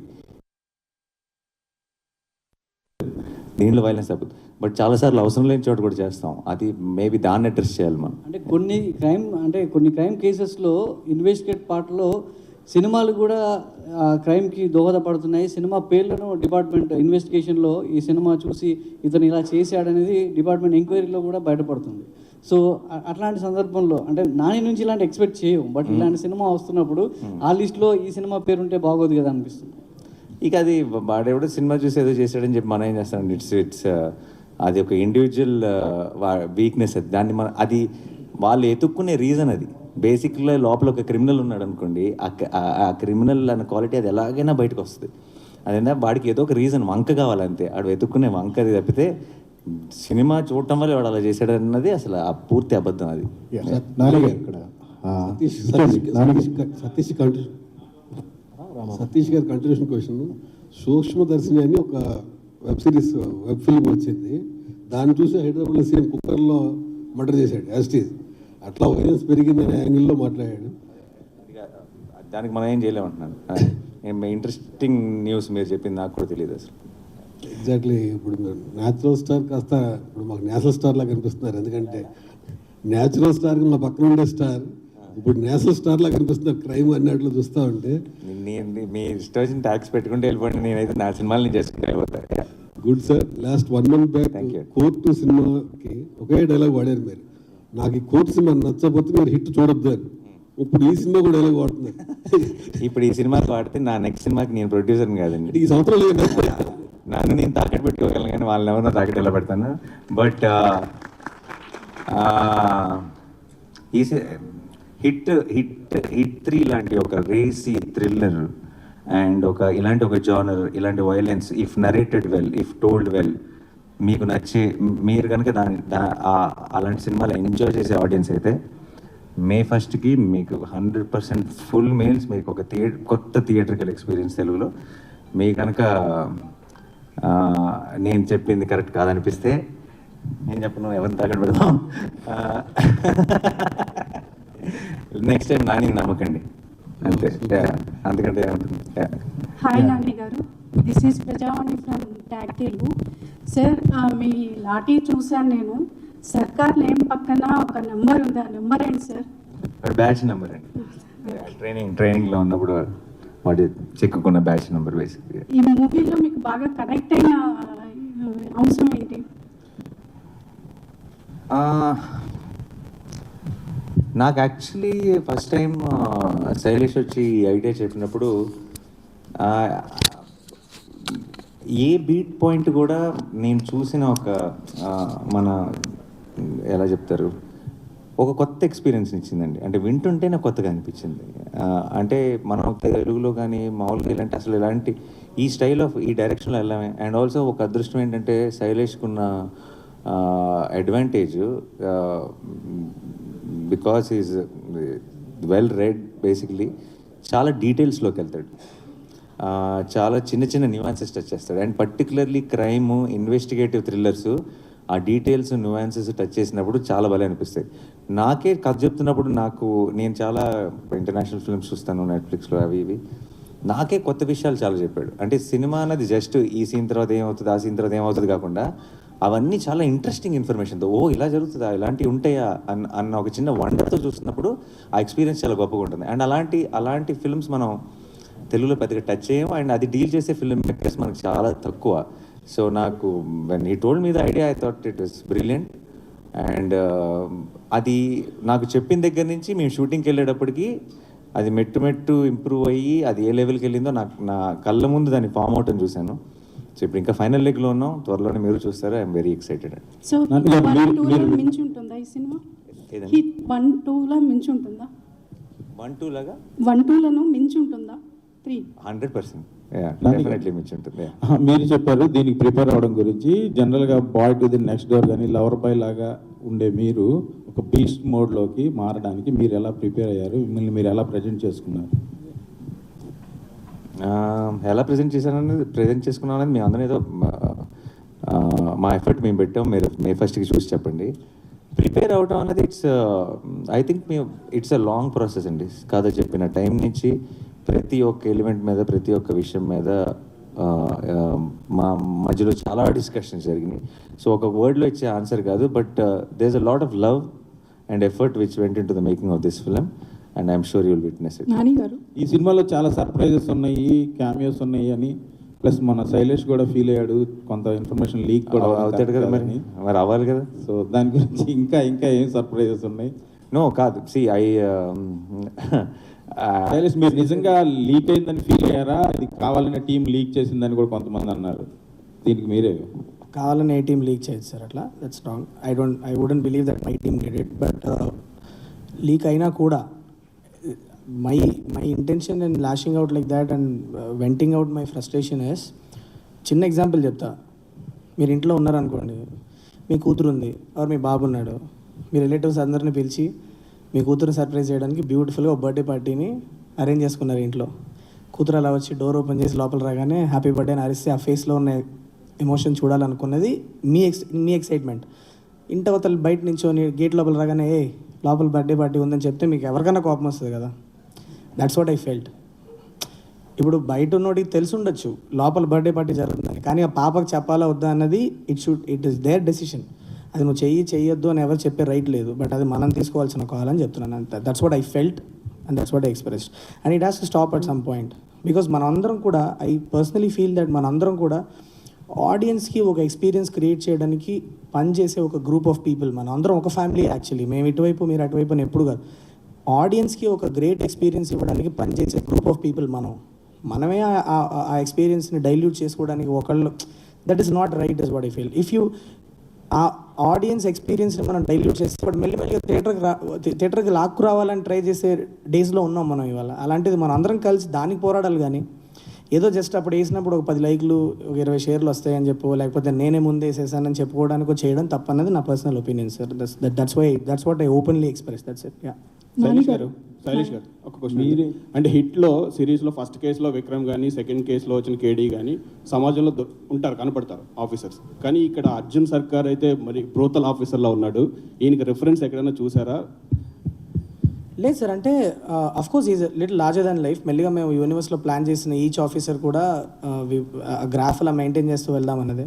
Speaker 4: దీంట్లో వైలెన్స్ తప్పదు. బట్ చాలాసార్లు అవసరం లేని చోట కూడా చేస్తాం, అది మేబీ దాన్ని అడ్రస్ చేయాలి మనం.
Speaker 12: అంటే కొన్ని క్రైమ్ కేసెస్లో ఇన్వెస్టిగేట్ పార్ట్లో సినిమాలు కూడా క్రైమ్కి దోహదపడుతున్నాయి. సినిమా పేర్లను డిపార్ట్మెంట్ ఇన్వెస్టిగేషన్లో ఈ సినిమా చూసి ఇతను ఇలా చేశాడనేది డిపార్ట్మెంట్ ఎంక్వైరీలో కూడా బయటపడుతుంది. సో అట్లాంటి సందర్భంలో అంటే నాని నుంచి ఇలాంటి ఎక్స్పెక్ట్ చేయం, బట్ ఇలాంటి సినిమా వస్తున్నప్పుడు ఆ లిస్ట్లో ఈ సినిమా పేరు ఉంటే బాగోదు కదా అనిపిస్తుంది.
Speaker 4: ఇక అది వాడెవడో సినిమా చూసి ఏదో చేశాడని చెప్పి మనం ఏం చేస్తాం, ఇట్స్ అది ఒక ఇండివిజువల్ వీక్నెస్. అది దాన్ని అది వాళ్ళు ఎతుక్కునే రీజన్ అది. బేసిక్గా లోపల ఒక క్రిమినల్ ఉన్నాడు అనుకోండి, ఆ క్రిమినల్ అన్న క్వాలిటీ అది ఎలాగైనా బయటకు వస్తుంది. అదేనా వాడికి ఏదో ఒక రీజన్, వంక కావాలంతే, వాడు వెతుక్కునే వంక అది తప్పితే సినిమా చూడటం వల్ల వాడు అలా చేశాడు అన్నది అసలు ఆ పూర్తి అబద్ధం. అది
Speaker 13: సతీష్ గారి కంటిన్యూషన్ క్వశ్చన్, సూక్ష్మదర్శిని అని ఒక వెబ్ సిరీస్ వెబ్ ఫిల్మ్ వచ్చింది, దాన్ని చూసి హైదరాబాద్లో సేమ్ కుక్కర్లో మర్డర్ చేశాడు యాస్టీజ్. అట్లా వైలెన్స్ పెరిగిందనే యాంగిల్లో మాట్లాడాడు.
Speaker 4: దానికి మనం ఏం చేయలేమంటున్నాను. ఇంట్రెస్టింగ్ న్యూస్ మీరు చెప్పింది నాకు కూడా తెలియదు అసలు.
Speaker 13: ఎగ్జాక్ట్లీ. ఇప్పుడు న్యాచురల్ స్టార్ కాస్త ఇప్పుడు మాకు నేషనల్ స్టార్ లాగా కనిపిస్తున్నారు. ఎందుకంటే న్యాచురల్ స్టార్కి మా పక్కన ఉండే స్టార్ ఇప్పుడు నేషనల్ స్టార్ లాగా కనిపిస్తున్నారు. క్రైమ్ అన్నట్లు చూస్తూ ఉంటే
Speaker 4: మీ ఇష్టం వచ్చిన ట్యాక్స్ పెట్టుకుంటే వెళ్ళిపోండి, నేనైతే నా సినిమాలు నేను చేసుకుంటే వెళ్ళిపోతాను.
Speaker 13: Good sir. Last 1 month back court సినిమాకి ఒకే డైలాగ్ వాడారు మీరు, నాకు ఈ కోర్టు సినిమా నచ్చకపోతే మీరు హిట్ చూడొద్దు అని. ఇప్పుడు ఈ సినిమా కూడా డైలాగ్ వాడుతున్నారు.
Speaker 4: ఇప్పుడు ఈ సినిమాకి వాడితే నా నెక్స్ట్ సినిమాకి నేను ప్రొడ్యూసర్ని కాదండి,
Speaker 13: ఈ సంవత్సరం లేదు.
Speaker 4: నన్ను నేను తాకట్టు పెట్టుకోగలను కానీ వాళ్ళని ఎవరినో తాకట్టు ఎలా పెడతాను. బట్ ఈ హిట్ 3 లాంటి ఒక రేసీ థ్రిల్లర్ అండ్ ఇలాంటి ఒక జానర్, ఇలాంటి violence, if narrated well, if told well, మీకు నచ్చే మీరు కనుక అలాంటి సినిమాలు ఎంజాయ్ చేసే ఆడియన్స్ అయితే May 1st మీకు 100% ఫుల్ మీల్స్, మీకు ఒక కొత్త థియేటర్కల్ ఎక్స్పీరియన్స్ తెలుగులో. మీ కనుక నేను చెప్పింది కరెక్ట్ కాదనిపిస్తే నేను చెప్పను, ఎవరిని తాగట్టు పెడదాం. నెక్స్ట్ టైం నాని నమ్మకండి అంతే, అందుకంటే.
Speaker 14: హాయ్ నాని గారు, this is Prajavani from tag Telugu. Sir మీ లాఠీ చూశాను నేను, సర్కార్ నేమ్ పక్కన ఒక నెంబర్ ఉంది, ఆ నెంబర్ ఏంటి సార్?
Speaker 4: బ్యాచ్ నెంబర్ అండి. ట్రైనింగ్లో ఉన్నప్పుడు వాటి చెక్కుకున్న బ్యాచ్ నెంబర్ బేసిక్.
Speaker 14: ఈ మూవీలో మీకు బాగా కనెక్ట్ అయిన అంశం ఏంటి?
Speaker 4: నాకు యాక్చువల్లీ ఫస్ట్ టైం శైలేష్ వచ్చి ఈ ఐడియా చెప్పినప్పుడు ఏ బీట్ పాయింట్ కూడా నేను చూసిన మన ఎలా చెప్తారు, ఒక కొత్త ఎక్స్పీరియన్స్ ఇచ్చిందండి. అంటే వింటుంటే నాకు కొత్తగా అనిపించింది. అంటే మనం తెలుగులో కానీ మామూలుగా ఇలాంటి అసలు ఇలాంటి ఈ స్టైల్ ఆఫ్ ఈ డైరెక్షన్లో వెళ్ళామే. అండ్ ఆల్సో ఒక అదృష్టం ఏంటంటే శైలేష్కున్న advantage, because is well read basically, చాలా డీటెయిల్స్లోకి వెళ్తాడు, చాలా చిన్న చిన్న న్యూయాన్సెస్ టచ్ చేస్తాడు. And particularly crime, investigative thrillers, ఆ డీటెయిల్స్ న్యూయాన్సెస్ టచ్ చేసినప్పుడు చాలా భలే అనిపిస్తాయి. నాకే కథ చెప్తున్నప్పుడు నేను చాలా ఇంటర్నేషనల్ ఫిల్మ్స్ చూస్తాను నెట్ఫ్లిక్స్లో అవి ఇవి, నాకే కొత్త విషయాలు చాలా చెప్పాడు. అంటే సినిమా అన్నది జస్ట్ ఈ సీన్ తర్వాత ఏమవుతుంది, ఆ సీన్ తర్వాత ఏమవుతుంది కాకుండా అవన్నీ చాలా ఇంట్రెస్టింగ్ ఇన్ఫర్మేషన్తో, ఇలా జరుగుతుందా, ఇలాంటివి ఉంటాయా అన్న ఒక చిన్న వండర్తో చూస్తున్నప్పుడు ఆ ఎక్స్పీరియన్స్ చాలా గొప్పగా ఉంటుంది. అండ్ అలాంటి ఫిల్మ్స్ మనం తెలుగులో పెద్దగా టచ్ చేయము. అండ్ అది డీల్ చేసే ఫిల్మ్ మేకర్స్ మనకు చాలా తక్కువ. సో నాకు when he told me the idea, I thought it was brilliant. And అది నాకు చెప్పిన దగ్గర నుంచి మేము షూటింగ్కి వెళ్ళేటప్పటికి అది మెట్టు ఇంప్రూవ్ అయ్యి అది ఏ లెవెల్కి వెళ్ళిందో నా కళ్ళ ముందు దాన్ని ఫామ్ అవుట్ అని చూశాను. సో ఇప్పుడు ఇంకా ఫైనల్ లెగ్లో ఉన్నాం, త్వరలోనే మీరు చూస్తారు. I'm very excited.
Speaker 14: సో 1-2లో మించి ఉంటుందా ఈ సినిమా? హిట్ 1-2లో మించి ఉంటుందా?
Speaker 4: 1-2
Speaker 14: 1-2లను మించి ఉంటుందా? 3
Speaker 4: 100% డెఫినెట్లీ మించి ఉంటుంది.
Speaker 8: మీరు చెప్పారు దీనికి ప్రిపేర్ అవ్వడం గురించి. జనరల్గా boy to the next door కానీ లవర్ బాయ్ లాగా ఉండే మీరు ఒక బీస్ట్ మోడ్లోకి మారడానికి మీరు ఎలా ప్రిపేర్ అయ్యారు, మిమ్మల్ని మీరు ఎలా ప్రజెంట్ చేసుకున్నారు?
Speaker 4: ఎలా ప్రజెంట్ చేసుకున్నాం అనేది మేము అందరం ఏదో మా ఎఫర్ట్ మేము పెట్టాం. మీరు May 1st చూసి చెప్పండి. ప్రిపేర్ అవడం అనేది I think it's a long process అండి. కథ చెప్పిన టైం నుంచి ప్రతి ఒక్క ఎలిమెంట్ మీద, ప్రతి ఒక్క విషయం మీద మా మధ్యలో చాలా డిస్కషన్స్ జరిగినాయి. సో ఒక వర్డ్లో ఇచ్చే ఆన్సర్ కాదు, but there is a lot of love and effort which went into the making of this film and I'm sure you will witness it.
Speaker 14: Nani garu,
Speaker 8: ఈ సినిమాలో చాలా సర్ప్రైజెస్ ఉన్నాయి, క్యామియోస్ ఉన్నాయి అని ప్లస్ మన శైలేష్ కూడా ఫీల్ అయ్యాడు, కొంత ఇన్ఫర్మేషన్ లీక్ కూడా
Speaker 4: అవుతాడు కదా మరి అవ్వాలి కదా.
Speaker 8: సో దాని గురించి ఇంకా ఏం సర్ప్రైజెస్ ఉన్నాయి?
Speaker 4: నో కాదు,
Speaker 8: శైలేష్ మీరు నిజంగా లీక్ అయిందని ఫీల్ అయ్యారా? అది కావాలనే టీం లీక్ చేసిందని కూడా కొంతమంది అన్నారు. దీనికి మీరే
Speaker 3: కావాలని ఏ టీం లీక్ చేయదు సార్, అట్లా that's wrong. I wouldn't believe that my team did it. But leak అయినా కూడా my intention in lashing out like that and venting out my frustration is, చిన్న ఎగ్జాంపుల్ చెప్తా. మీరు ఇంట్లో ఉన్నారనుకోండి, మీ కూతురు ఉంది ఆర్ మీ బాబు ఉన్నాడు, మీ రిలేటివ్స్ అందరిని పిలిచి మీ కూతురు సర్ప్రైజ్ చేయడానికి బ్యూటిఫుల్గా ఒక బర్త్డే పార్టీని అరేంజ్ చేసుకున్నారు ఇంట్లో. కూతురు అలా వచ్చి డోర్ ఓపెన్ చేసి లోపల రాగానే హ్యాపీ బర్త్డే అని అరిస్తే ఆ ఫేస్లో ఉన్న ఎమోషన్ చూడాలనుకున్నది మీ ఎక్సైట్మెంట్. ఇంటవతల బయట నుంచోని గేట్ లోపల రాగానే లోపల బర్త్డే పార్టీ ఉందని చెప్తే మీకు ఎవరికైనా కోపం వస్తుంది కదా. That's what I felt. ఇప్పుడు బయట ఉన్నోడికి తెలిసి ఉండొచ్చు లోపల బర్త్డే పార్టీ జరుగుతుందని, కానీ ఆ పాపకు చెప్పాలా వద్దా అన్నది ఇట్ ఈస్ దేర్ డెసిషన్. అది నువ్వు చెయ్యొద్దు అని ఎవరు చెప్పే రైట్ లేదు, బట్ అది మనం తీసుకోవాల్సిన కాల్ అని చెప్తున్నాను అంతే. That's what I felt and that's what I expressed and it has to stop at some point. Because మనందరం కూడా, ఐ పర్సనలీ ఫీల్ దట్ మనందరం కూడా ఆడియన్స్కి ఒక ఎక్స్పీరియన్స్ క్రియేట్ చేయడానికి పనిచేసే ఒక గ్రూప్ ఆఫ్ పీపుల్. మనం అందరం ఒక ఫ్యామిలీ యాక్చువల్లీ. మేము ఇటువైపు మీరు అటువైపు అని ఎప్పుడు కాదు. ఆడియన్స్కి ఒక గ్రేట్ ఎక్స్పీరియన్స్ ఇవ్వడానికి పనిచేసే గ్రూప్ ఆఫ్ పీపుల్ మనమే ఆ ఎక్స్పీరియన్స్ని డైల్యూట్ చేసుకోవడానికి ఒకళ్ళు, that is not right is what I feel. If you ఆ ఆడియన్స్ ఎక్స్పీరియన్స్ని మనం డైల్యూట్ చేస్తే వాడు మెల్లిమెల్లిగా థియేటర్కి లాక్కు రావాలని ట్రై చేసే డేస్లో ఉన్నాం మనం ఇవాళ. అలాంటిది మనం అందరం కలిసి దానికి పోరాడాలి, కానీ ఏదో జస్ట్ అప్పుడు వేసినప్పుడు ఒక 10 లైక్లు ఒక 20 షేర్లు వస్తాయని చెప్పు, లేకపోతే నేనే ముందే వేసేసానని చెప్పుకోవడానికి చేయడం తప్పన్నది నా personal opinion sir. That's what I openly express. That's it. Yeah.
Speaker 8: Shailesh గారు ఒక క్వశ్చన్. మీరు అంటే హిట్లో సిరీస్లో ఫస్ట్ కేసులో విక్రమ్ కానీ సెకండ్ కేసులో వచ్చిన కేడీ కానీ సమాజంలో ఉంటారు, కనపడతారు ఆఫీసర్స్. కానీ ఇక్కడ అర్జున్ సర్కార్ అయితే మరి బ్రోతల్ ఆఫీసర్లో ఉన్నాడు. ఈయనకి రిఫరెన్స్ ఎక్కడైనా చూసారా?
Speaker 3: లేదు సార్, అంటే of course is little larger than life. మెల్లిగా మేము యూనివర్స్లో ప్లాన్ చేసిన ఈచ్ ఆఫీసర్ కూడా గ్రాఫ్ అలా మెయింటైన్ చేస్తూ వెళ్దాం అన్నది.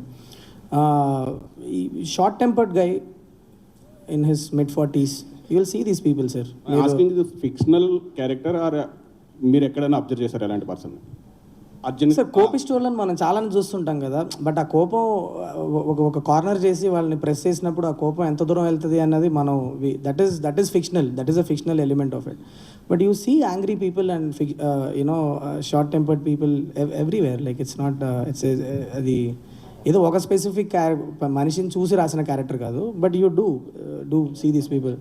Speaker 3: Short tempered guy in his mid-40s, you will see these people, sir.
Speaker 8: Asking the fictional character or మీరు ఎక్కడైనా అబ్జర్వ్ చేశారు ఎలాంటి పర్సన్? అర్జున్
Speaker 3: సార్ కోపిస్టోళ్ళని మనం చాలా చూస్తుంటాం కదా, బట్ ఆ కోపం ఒక కార్నర్ చేసి వాళ్ళని ప్రెస్ చేసినప్పుడు ఆ కోపం ఎంత దూరం వెళ్తుంది అన్నది మనం that is fictional, that is a fictional element of it. But you see angry people and short tempered people everywhere. Like it's not అది ఏదో ఒక స్పెసిఫిక్ మనిషిని చూసి రాసిన క్యారెక్టర్ కాదు, but you do see these people.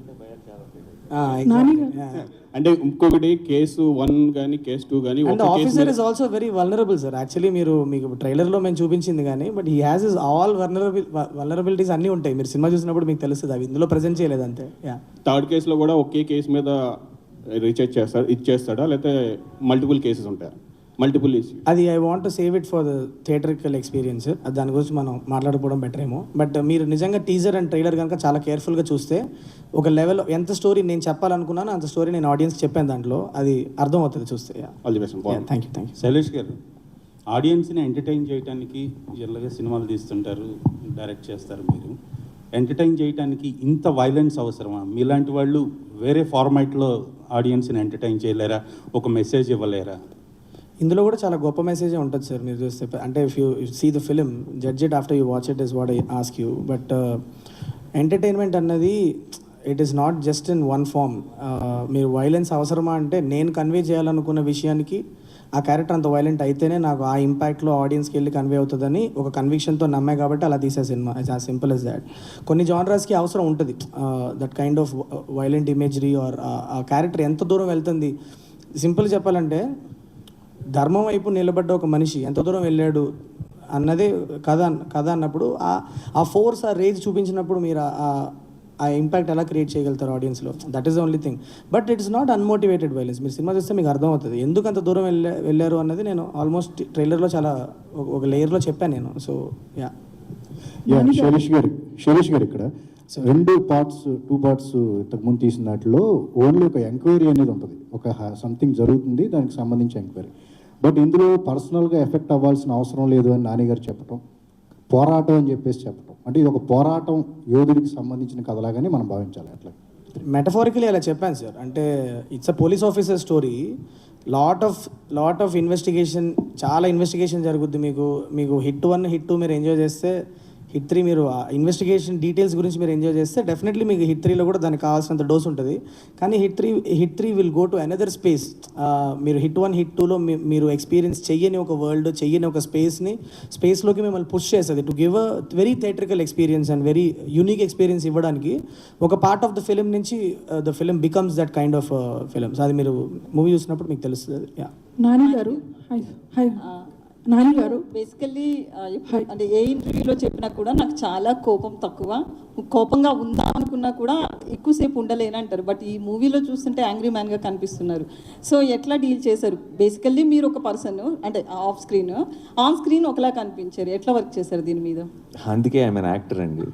Speaker 8: అంటే ఇంకొకటి case 1 కానీ కేసు 2 కానీ
Speaker 3: and officer is also very vulnerable sir. Actually మీకు ట్రైలర్లో మేము చూపించింది కానీ, but he has is all vulnerabilities అన్నీ ఉంటాయి. మీరు సినిమా చూసినప్పుడు మీకు తెలుస్తుంది, అవి ఇందులో ప్రజెంట్ చేయలేదు అంతే.
Speaker 8: థర్డ్ కేసులో కూడా ఒకే కేసు మీద రీఛార్జ్ ఇచ్చేస్తాడా, లేకపోతే మల్టిపుల్ కేసెస్ ఉంటాయా? మల్టిపుల్ ఇష్యూ
Speaker 3: అది I want to save it for the theatrical experience. దాని గురించి మనం మాట్లాడుకోవడం బెటర్ ఏమో. బట్ మీరు నిజంగా టీజర్ అండ్ ట్రైలర్ కనుక చాలా కేర్ఫుల్గా చూస్తే ఒక లెవెల్ ఎంత స్టోరీ నేను చెప్పాలనుకున్నాను అంత స్టోరీ నేను ఆడియన్స్కి చెప్పాను, దాంట్లో అది అర్థం అవుతుంది చూస్తే. Thank you.
Speaker 15: శైలేష్ గారు, ఆడియన్స్ని ఎంటర్టైన్ చేయడానికి జనరల్గా సినిమాలు తీస్తుంటారు, డైరెక్ట్ చేస్తారు. మీరు ఎంటర్టైన్ చేయడానికి ఇంత వైలెన్స్ అవసరమా? మీలాంటి వాళ్ళు వేరే ఫార్మాట్లో ఆడియన్స్ని ఎంటర్టైన్ చేయలేరా? ఒక మెసేజ్ ఇవ్వలేరా?
Speaker 3: ఇందులో కూడా చాలా గొప్ప మెసేజే ఉంటుంది సార్. మీరు చూస్తే అంటే if you see the film, judge it after you watch it is what I ask you. But entertainment అన్నది it is not just in one form. మీరు వైలెన్స్ అవసరమా అంటే నేను కన్వే చేయాలనుకున్న విషయానికి ఆ క్యారెక్టర్ అంత వైలెంట్ అయితేనే నాకు ఆ ఇంపాక్ట్లో ఆడియన్స్కి వెళ్ళి కన్వే అవుతుందని ఒక కన్విక్షన్తో నమ్మే కాబట్టి అలా తీసే సినిమా. It's as simple as that. కొన్ని జానరాస్కి అవసరం ఉంటుంది that kind of violent imagery or ఆ క్యారెక్టర్ ఎంత దూరం వెళ్తుంది. సింపుల్ చెప్పాలంటే ధర్మం వైపు నిలబడ్డ ఒక మనిషి ఎంత దూరం వెళ్ళాడు అన్నదే కథ అన్నప్పుడు ఆ ఫోర్స్, ఆ రేజ్ చూపించినప్పుడు మీరు ఆ ఇంపాక్ట్ ఎలా క్రియేట్ చేయగలుగుతారు ఆడియన్స్లో. That is the only thing. But it's not unmotivated violence. మీరు సినిమా చూస్తే మీకు అర్థమవుతుంది ఎందుకు అంత దూరం వెళ్ళారు అన్నది. నేను ఆల్మోస్ట్ ట్రైలర్లో చాలా ఒక లేయర్లో చెప్పాను నేను. సో
Speaker 10: శైలేష్ గారు ఇక్కడ 2 పార్ట్స్ ఇంతకుముందు తీసిన దాంట్లో ఓన్లీ ఒక ఎంక్వైరీ అనేది ఉంటుంది, ఒక సంథింగ్ జరుగుతుంది దానికి సంబంధించి ఎంక్వైరీ. బట్ ఇందులో పర్సనల్గా ఎఫెక్ట్ అవ్వాల్సిన అవసరం లేదు అని నాని గారు చెప్పటం, పోరాటం అని చెప్పేసి చెప్పటం, అంటే ఇది ఒక పోరాటం యోధుడికి సంబంధించిన కథలాగానే మనం భావించాలి. అట్లా
Speaker 3: మెటఫారికలీ అలా చెప్పాను సార్. అంటే it's a police officer story. Lot of investigation, చాలా ఇన్వెస్టిగేషన్ జరుగుద్ది. మీకు హిట్ 1 హిట్ 2 మీరు ఎంజాయ్ చేస్తే, హిట్ 3 మీరు ఇన్వెస్టిగేషన్ డీటెయిల్స్ గురించి మీరు ఎంజాయ్ చేస్తే డెఫినెట్లీ మీకు హిట్ 3లో కూడా దానికి కావాల్సినంత డోస్ ఉంటుంది. కానీ hit three will go to another space. మీరు హిట్ 1 హిట్ 2లో మీరు ఎక్స్పీరియన్స్ చెయ్యని ఒక వరల్డ్, చెయ్యని ఒక స్పేస్లోకి మిమ్మల్ని పుష్ చేస్తుంది to give a very theatrical experience and very unique experience ఇవ్వడానికి. ఒక పార్ట్ ఆఫ్ ద ఫిలిం నుంచి the film becomes that kind of films. అది మీరు మూవీ చూసినప్పుడు మీకు తెలుస్తుంది.
Speaker 1: నాని గారు, హాయ్ నాని గారు,
Speaker 6: బేసికల్లీ అంటే ఏ ఇంటర్వ్యూలో చెప్పినా కూడా నాకు చాలా కోపంగా ఉందా అనుకున్నా కూడా ఎక్కువసేపు ఉండలేనంటారు. బట్ ఈ మూవీలో చూస్తుంటే యాంగ్రీ మ్యాన్గా కనిపిస్తున్నారు. సో ఎట్లా డీల్ చేశారు? బేసికల్లీ మీరు ఒక పర్సన్, అంటే ఆన్ స్క్రీన్ ఒకలా కనిపించారు. ఎట్లా వర్క్ చేశారు దీని మీద?
Speaker 4: అందుకే ఐఎమ్ అన్ యాక్టర్ అండి.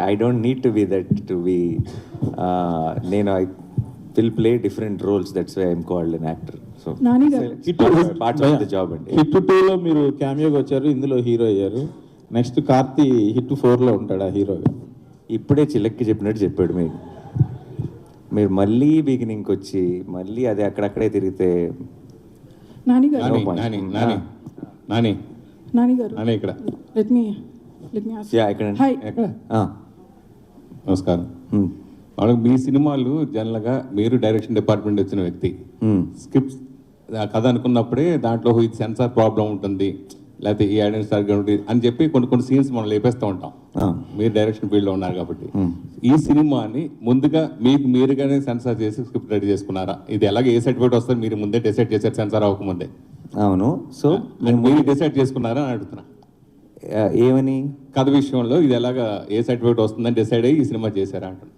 Speaker 4: I don't need to be that to be, నేను I will play different roles. That's why I'm called an actor. So part of the job అండి.
Speaker 8: హిట్ 2లో మీరు క్యామియోగా వచ్చారు, ఇందులో హీరో అయ్యారు. నెక్స్ట్ కార్తీ హిట్ 4లో ఉంటాడా హీరోగా?
Speaker 4: ఇప్పుడే చిలక్కి చెప్పినట్టు చెప్పాడు. మీరు మళ్ళీ బిగినింగ్కి వచ్చి మళ్ళీ అది అక్కడక్కడే తిరిగితే.
Speaker 1: నాని గారు,
Speaker 8: ఇక్కడ
Speaker 1: లెట్ మీ
Speaker 4: ఎక్కడ?
Speaker 9: నమస్కారం. వాళ్ళకి మీ సినిమాలు జనరల్గా మీరు డైరెక్షన్ డిపార్ట్మెంట్ వచ్చిన వ్యక్తి, స్క్రిప్ట్ కథ అనుకున్నప్పుడే దాంట్లో ఇది సెన్సార్ ప్రాబ్లం ఉంటుంది, లేకపోతే ఈ ఐడెంటిటీ సరిగ్గా ఉంటుంది అని చెప్పి కొన్ని సీన్స్ మనం లేపేస్తూ ఉంటాం. మీరు డైరెక్షన్ ఫీల్డ్లో ఉన్నారు కాబట్టి ఈ సినిమాని ముందుగా మీరుగానే సెన్సార్ చేసి స్క్రిప్ట్ రెడీ చేసుకున్నారా? ఇది ఎలాగ ఏ సర్టిఫికేట్ వస్తుంది మీరు ముందే డిసైడ్ చేశారు సెన్సార్ అవ్వకముందే?
Speaker 4: అవును. సో
Speaker 9: మీరు డిసైడ్ చేసుకున్నారా అని అడుగుతున్నా.
Speaker 4: ఏమని?
Speaker 9: కథ విషయంలో ఇది ఎలాగ ఏ సర్టిఫికేట్ వస్తుందని డిసైడ్ అయ్యి ఈ సినిమా చేశారా అంటున్నా.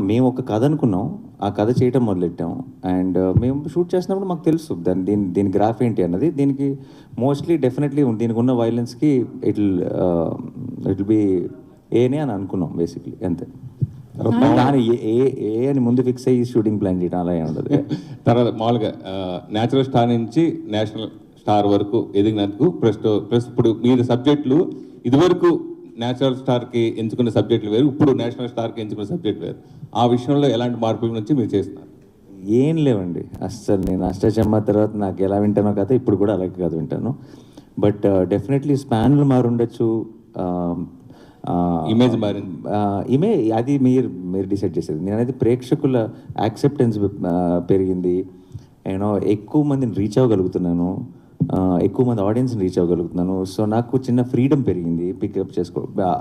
Speaker 4: మేము ఒక కథ అనుకున్నాం, ఆ కథ చేయటం మొదలెట్టాము. అండ్ మేము షూట్ చేసినప్పుడు మాకు తెలుసు దీని గ్రాఫ్ ఏంటి అన్నది. దీనికి మోస్ట్లీ డెఫినెట్లీ దీనికి ఉన్న వైలెన్స్కి ఇట్ విల్ బి ఏనే అని అనుకున్నాం బేసిక్లీ, అంతే. దాని ఏ అని ముందు ఫిక్స్ అయ్యి షూటింగ్ ప్లాన్ చేయడం అలా ఉండదు.
Speaker 9: తర్వాత మామూలుగా న్యాచురల్ స్టార్ నుంచి నేషనల్ స్టార్ వరకు ఎదిగినందుకు ప్లస్ ఇప్పుడు మీరు సబ్జెక్టులు ఇదివరకు నేచురల్ స్టార్కి ఎంచుకున్న సబ్జెక్టులు వేరు, ఇప్పుడు నేషనల్ స్టార్కి ఎంచుకున్న సబ్జెక్టులు వేరు. ఆ విషయంలో ఎలాంటి మార్పుల నుంచి మీరు చేస్తున్నారు?
Speaker 4: ఏం లేవండి అస్సలు. నేను అష్టచమ్మ తర్వాత నాకు ఎలా వింటానో కదా ఇప్పుడు కూడా అలాగే కాదు వింటాను. బట్ డెఫినెట్లీ స్పాన్లు మారుండొచ్చు,
Speaker 9: ఇమేజ్ మారింది.
Speaker 4: అది మీరు డిసైడ్ చేసేది. నేనైతే ప్రేక్షకుల యాక్సెప్టెన్స్ పెరిగింది, ఎక్కువ మందిని రీచ్ అవ్వగలుగుతున్నాను, ఎక్కువ మంది ఆడియన్స్ని రీచ్ అవ్వగలుగుతున్నాను. సో నాకు చిన్న ఫ్రీడమ్ పెరిగింది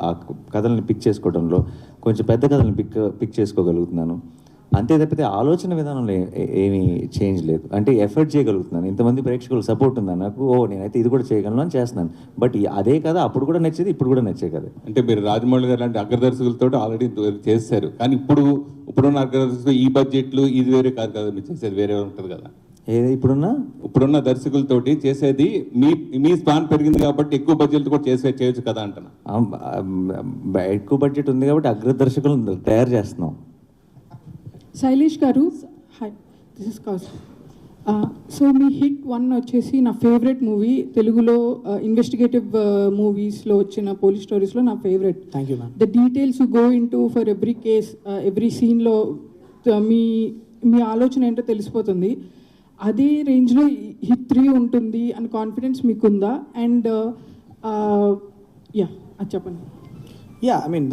Speaker 4: ఆ కథల్ని పిక్ చేసుకోవడంలో. కొంచెం పెద్ద కథలను పిక్ చేసుకోగలుగుతున్నాను. అంతే తప్పితే ఆలోచన విధానంలో ఏమీ చేంజ్ లేదు. అంటే ఎఫర్ట్ చేయగలుగుతున్నాను. ఇంతమంది ప్రేక్షకులు సపోర్ట్ ఉందా నాకు, నేనైతే ఇది కూడా చేయగలను అని చేస్తున్నాను. బట్ అదే కదా అప్పుడు కూడా నచ్చేది, ఇప్పుడు కూడా నచ్చే కదా.
Speaker 9: అంటే మీరు రాజమౌళి గారు లాంటి అగ్రదర్శకులతో ఆల్రెడీ చేశారు, కానీ ఇప్పుడున్న అగ్రదర్శకులు ఈ బడ్జెట్లు ఇది వేరే కాదు కదా, మీరు చేసేది వేరే ఉంటుంది కదా.
Speaker 4: ఇప్పుడున్న
Speaker 9: దర్శకులతోటి చేసేది మీ స్పాన్ పెరిగింది కాబట్టి ఎక్కువ బడ్జెట్ కూడా చేయొచ్చు కదా అంటున్నా.
Speaker 4: ఎక్కువ బడ్జెట్ ఉంది కాబట్టి అగ్రదర్శకులను తయారు చేస్తున్నాం.
Speaker 1: శైలేష్ గారు, hi, this is Kaushal. So me hit 1 వచ్చేసి నా ఫేవరెట్ మూవీ. తెలుగులో ఇన్వెస్టిగేటివ్ మూవీస్లో వచ్చిన పోలీస్ స్టోరీస్లో నా favourite.
Speaker 3: Thank you ma'am.
Speaker 1: The details you go in to for every case, every సీన్లో మీ ఆలోచన ఏంటో తెలిసిపోతుంది. అదే రేంజ్లో హిట్ 3 ఉంటుంది అని కాన్ఫిడెన్స్ మీకుందా? అండ్ అది చెప్పండి.
Speaker 3: ఐ మీన్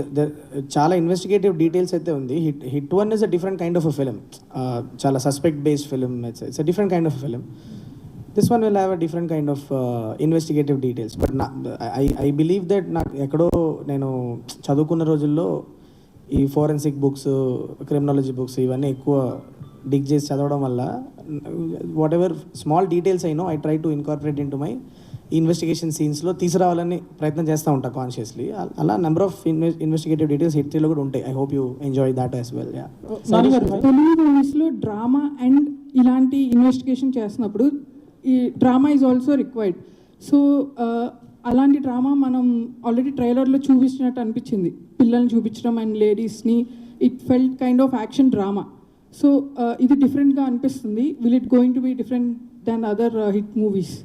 Speaker 3: చాలా ఇన్వెస్టిగేటివ్ డీటెయిల్స్ అయితే ఉంది. Hit 1 is a different kind of a film. చాలా suspect based film. It's a different kind of film. This one will have a different kind of investigative details. But I believe that నాకు ఎక్కడో నేను చదువుకున్న రోజుల్లో ఈ forensic books, criminology books ఇవన్నీ ఎక్కువ డిగ్ చేసి చదవడం వల్ల వాట్ ఎవర్ స్మాల్ డీటెయిల్స్ అయినో I try to incorporate into my investigation సీన్స్లో తీసుకురావాలని ప్రయత్నం చేస్తూ ఉంటాను కాన్షియస్లీ. అలా number of investigative details hit 3లో కూడా ఉంటాయి. I hope you enjoy that as well.
Speaker 1: Telugu మూవీస్లో డ్రామా అండ్ ఇలాంటి ఇన్వెస్టిగేషన్ చేస్తున్నప్పుడు ఈ drama is also required. So అలాంటి డ్రామా మనం ఆల్రెడీ ట్రైలర్లో చూపించినట్టు అనిపించింది. పిల్లల్ని చూపించడం అండ్ లేడీస్ని, it felt kind of action drama. So ఇది డిఫరెంట్గా అనిపిస్తుంది. Will it going to be different than other hit movies?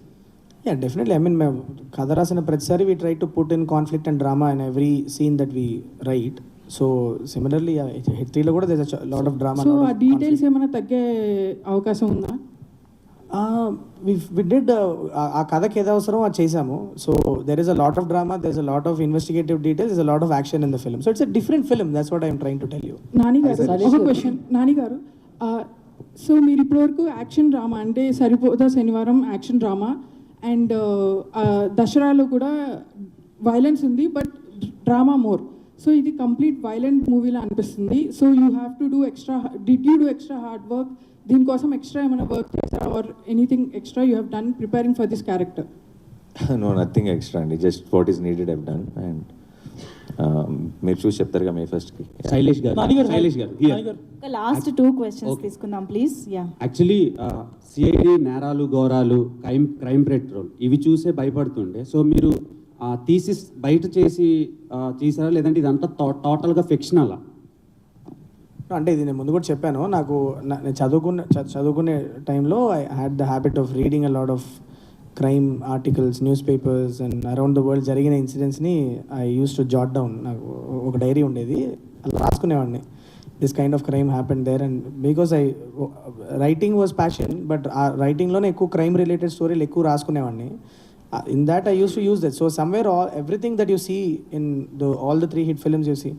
Speaker 3: Definitely. I mean మేము కథ రాసిన ప్రతిసారి we try to put in conflict and drama in every scene that we write. So similarly hit 3లో కూడా there is a lot of drama.
Speaker 1: So ఆ details ఏమైనా తగ్గే అవకాశం ఉందా?
Speaker 3: వి డిడ్ ఆ కథకి ఏదో అవసరం అది చేసాము. So there is a lot of drama, there is a lot of investigative details, is a lot of action in the film. So it's a different film, that's what I'm trying to tell you.
Speaker 1: Nani గారు ఒక question. Nani గారు, so మీరు ఇప్పటివరకు action drama అంటే సరిపోదా శనివారం action drama and దసరాలో కూడా violence ఉంది but drama more. So ఇది కంప్లీట్ వైలెంట్ మూవీలా అనిపిస్తుంది. So you have to do extra, did you do extra hard work దీనికోసం? ఎక్స్ట్రా ఏమైనా వర్క్ చేస్తారా or anything extra you have done preparing for this character?
Speaker 4: No, nothing extra అండి, just what is needed I've done. And మీరు చూసి చెప్తారుగా May 1st
Speaker 11: Sailesh గారు
Speaker 1: last 2 questions తీసుకుందాం please.
Speaker 16: Actually CID నేరాలు ఘోరాలు క్రైమ్ పెట్రోల్ ఇవి చూసే భయపడుతుండే. సో మీరు థీసిస్ బయట చేసి తీసారా లేదంటే ఇదంతా టోటల్గా ఫిక్షనలా?
Speaker 3: అంటే ఇది నేను ముందు కూడా చెప్పాను, నేను చదువుకునే టైంలో I had the habit of reading a lot of crime articles, newspapers and around the world జరిగిన ఇన్సిడెంట్స్ని I use to jot down. నాకు ఒక డైరీ ఉండేది, అలా రాసుకునేవాడిని. This kind of crime happen there and because writing was passion, but ఆ రైటింగ్లోనే ఎక్కువ క్రైమ్ రిలేటెడ్ స్టోరీలు ఎక్కువ రాసుకునేవాడిని. In that I used to use that. So somewhere everything that you see in all the 3 hit films you see,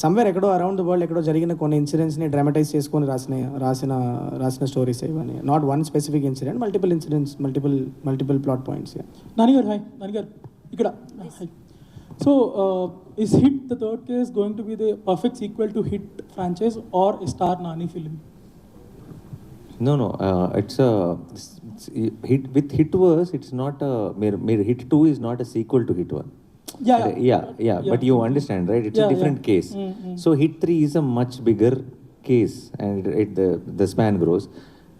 Speaker 3: somewhere ekkado around the world ekkado jarigina konni incidents ni dramatize cheskoni rasina stories ivani. Not one specific incident, multiple incidents, multiple plot points. Yeah.
Speaker 17: Nani garu, hi. Nani garu ikkada. Hi. So is Hit the third case going to be the perfect sequel to Hit franchise or a star Nani film?
Speaker 4: No, it's a hit with Hit was, it's not a mere Hit 2 is not a sequel to Hit 1. Yeah. But you understand, right? It's a different case. So Hit 3 is a much bigger case, and the span grows,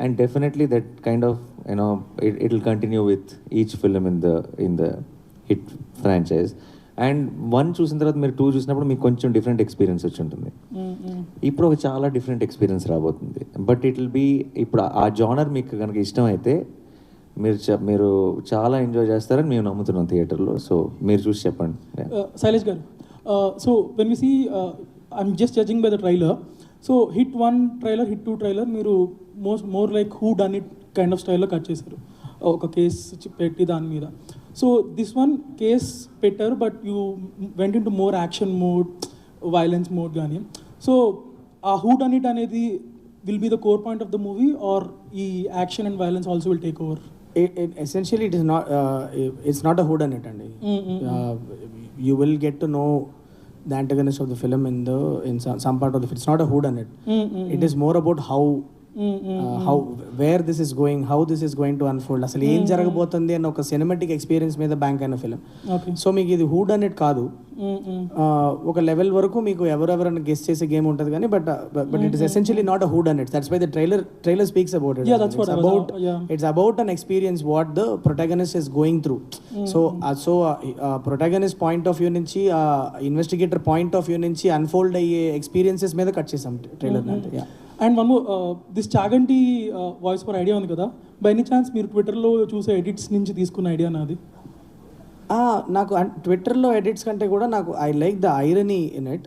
Speaker 4: and definitely that kind of it will continue with each film in the Hit franchise. And 1 చూసిన తర్వాత మీరు 2 చూసినప్పుడు మీకు కొంచెం different experience వచ్చి ఉంటుంది. ఇప్పుడు ఒక చాలా డిఫరెంట్ ఎక్స్పీరియన్స్ రాబోతుంది. బట్ ఇట్ విల్ బీ, ఇప్పుడు ఆ జానర్ మీకు కనుక ఇష్టం అయితే మీరు చాలా ఎంజాయ్ చేస్తారని మేము నమ్ముతున్నాం థియేటర్లో. సో మీరు చూసి చెప్పండి.
Speaker 17: శైలేష్ గారు, so when we see, I'm just judging by the trailer. So Hit 1 trailer, Hit 2 trailer మీరు more like who done it kind of స్టైల్లో కట్ చేశారు, ఒక కేసు పెట్టి దాని మీద. So this one case better, but you went into more action mode, violence mode gaani. So who done it anedi will be the core point of the movie, or action and violence also will take over?
Speaker 3: Essentially it is not it's not a who done it andi. You will get to know the antagonist of the film in some part of the film. It's not a who done it. It is more about how where this is going, how this is going to unfold, అసలు ఏం జరగబోతుంది అన్న ఒక cinematic experience మీద bank అయిన film. So మీకు ఇది who done it కాదు, ఒక లెవెల్ వరకు మీకు ఎవరెవరైనా గెస్ చేసే గేమ్ ఉంటుంది కానీ but it is essentially not a who done it. That's why the trailer speaks about it. It's about an experience what the protagonist is going through. So protagonist point of view నుంచి, investigator point of view నుంచి unfold అయ్యే experiences మీద cut చేసాం trailer అంటే.
Speaker 17: And one more, this Chaganti voice for idea ఉంది కదా, by any chance మీరు ట్విట్టర్లో చూసే ఎడిట్స్ నుంచి తీసుకున్న ఐడియా నాది?
Speaker 3: నాకు ట్విట్టర్లో ఎడిట్స్ కంటే కూడా నాకు I like the irony in it.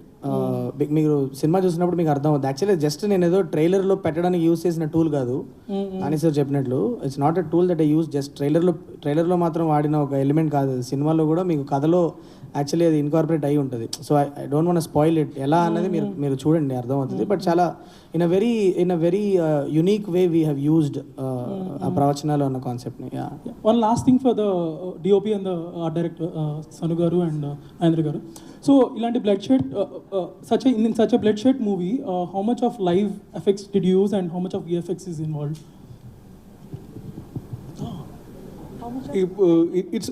Speaker 3: మీరు సినిమా చూసినప్పుడు మీకు అర్థం అవుతుంది. యాక్చువల్లీ జస్ట్ నేను ఏదో ట్రైలర్లో పెట్టడానికి యూస్ చేసిన టూల్ కాదు, అని సార్ చెప్పినట్లు. It's not a tool that I use just ట్రైలర్లో మాత్రం వాడిన ఒక ఎలిమెంట్ కాదు. సినిమాలో కూడా మీకు కథలో యాక్చువల్లీ అది ఇన్కార్పొరేట్ అయి ఉంటుంది. So I don't want spoil it. ఎలా అన్నది మీరు చూడండి, అర్థమవుతుంది. బట్ చాలా in a very unique way we have used ఆ ప్రవచనాలు అన్న కాన్సెప్ట్ని.
Speaker 17: One last thing for the DOP and the art director Sanu garu and Mahendra garu. So ఇలాంటి blood shed, in such a bloodshed movie, how much of live effects did you use and how much of VFX is involved?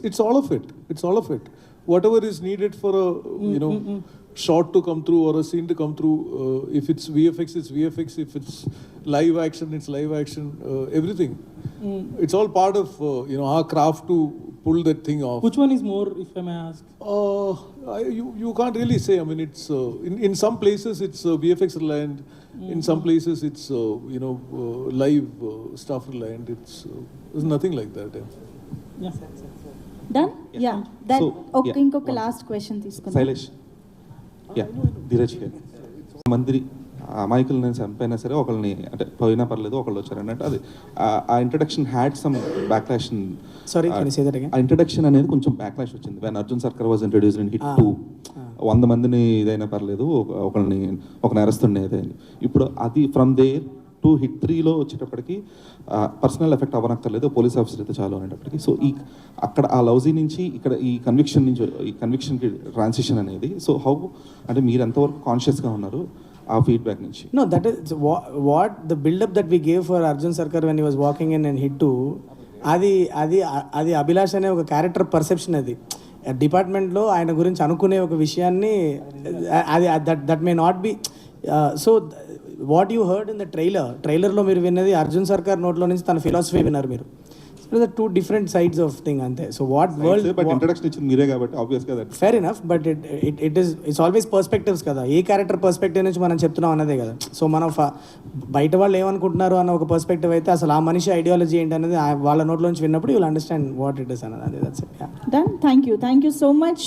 Speaker 18: It's all of it. It's all of it. Whatever is needed for a shot to come through or a scene to come through. If it's VFX, it's VFX. If it's live action, it's live action. Everything. It's all part of our craft to pull that thing off.
Speaker 17: Which one is more, if I may ask?
Speaker 18: You can't really say. I mean, it's in some places it's VFX reliant. In some places it's live stuff reliant. There's nothing like that.
Speaker 1: Done? Yeah. That ఇంకొక last question తీసుకుందాం.
Speaker 19: Shailesh, Dheeraj here. మంత్రి అమాయకులని చంపైనా సరే ఒకళ్ళని అంటే పోయినా పర్లేదు ఒకళ్ళు వచ్చారు అన్నట్టు అది ఆ introduction had some backlash.
Speaker 3: Sorry
Speaker 19: ఆ ఇంట్రడక్షన్ అనేది కొంచెం బ్యాక్లాష్ వచ్చింది. వెన్ అర్జున్ సర్కార్ వాజ్ ఇంట్రడ్యూస్డ్ ఇన్ హిట్ 2, 100 మందిని ఇదైనా పర్లేదు ఒకళ్ళని ఒక నేరస్తుండే అదేని. ఇప్పుడు అది ఫ్రమ్ దేర్ టు హిట్ 3లో వచ్చేటప్పటికి పర్సనల్ ఎఫెక్ట్ అవ్వనక్కర్లేదు, పోలీస్ ఆఫీసర్ అయితే చాలు అనేటప్పటికి. సో అక్కడ ఆ లవ్జీ నుంచి ఇక్కడ ఈ కన్విక్షన్కి ట్రాన్సిషన్ అనేది. సో హౌ అంటే మీరు ఎంతవరకు కాన్షియస్గా ఉన్నారు ఆ ఫీడ్బ్యాక్ నుంచి?
Speaker 3: No, that is what the build-up that we gave for Arjun Sarkar when he was walking in and hit 2, అది అభిలాష్ అనే ఒక క్యారెక్టర్ పర్సెప్షన్. అది డిపార్ట్మెంట్లో ఆయన గురించి అనుకునే ఒక విషయాన్ని అది that may not be. So what you heard in the ట్రైలర్లో మీరు విన్నది అర్జున్ సర్కార్ నోట్లో నుంచి తన ఫిలాసఫీ విన్నారు మీరు. So the 2 different sides of thing అంతే. So what world
Speaker 19: but introduction ఇచ్చింది మీరే కాబట్టి ఆబ్వియస్గా that
Speaker 3: fair enough. But it's always perspectives కదా, ఏ క్యారెక్టర్ పర్స్పెక్టివ్ నుంచి మనం చెప్తున్నాం అన్నదే కదా. సో మనం బయట వాళ్ళు ఏమనుకుంటున్నారు అన్న ఒక పర్స్పెక్టివ్ అయితే అసలు ఆ మనిషి ఐడియాలజీ ఏంటి అనేది వాళ్ళ నోట్లో నుంచి విన్నప్పుడు you will understand what it is అన్నది. That's it.
Speaker 1: Done. Thank you so much.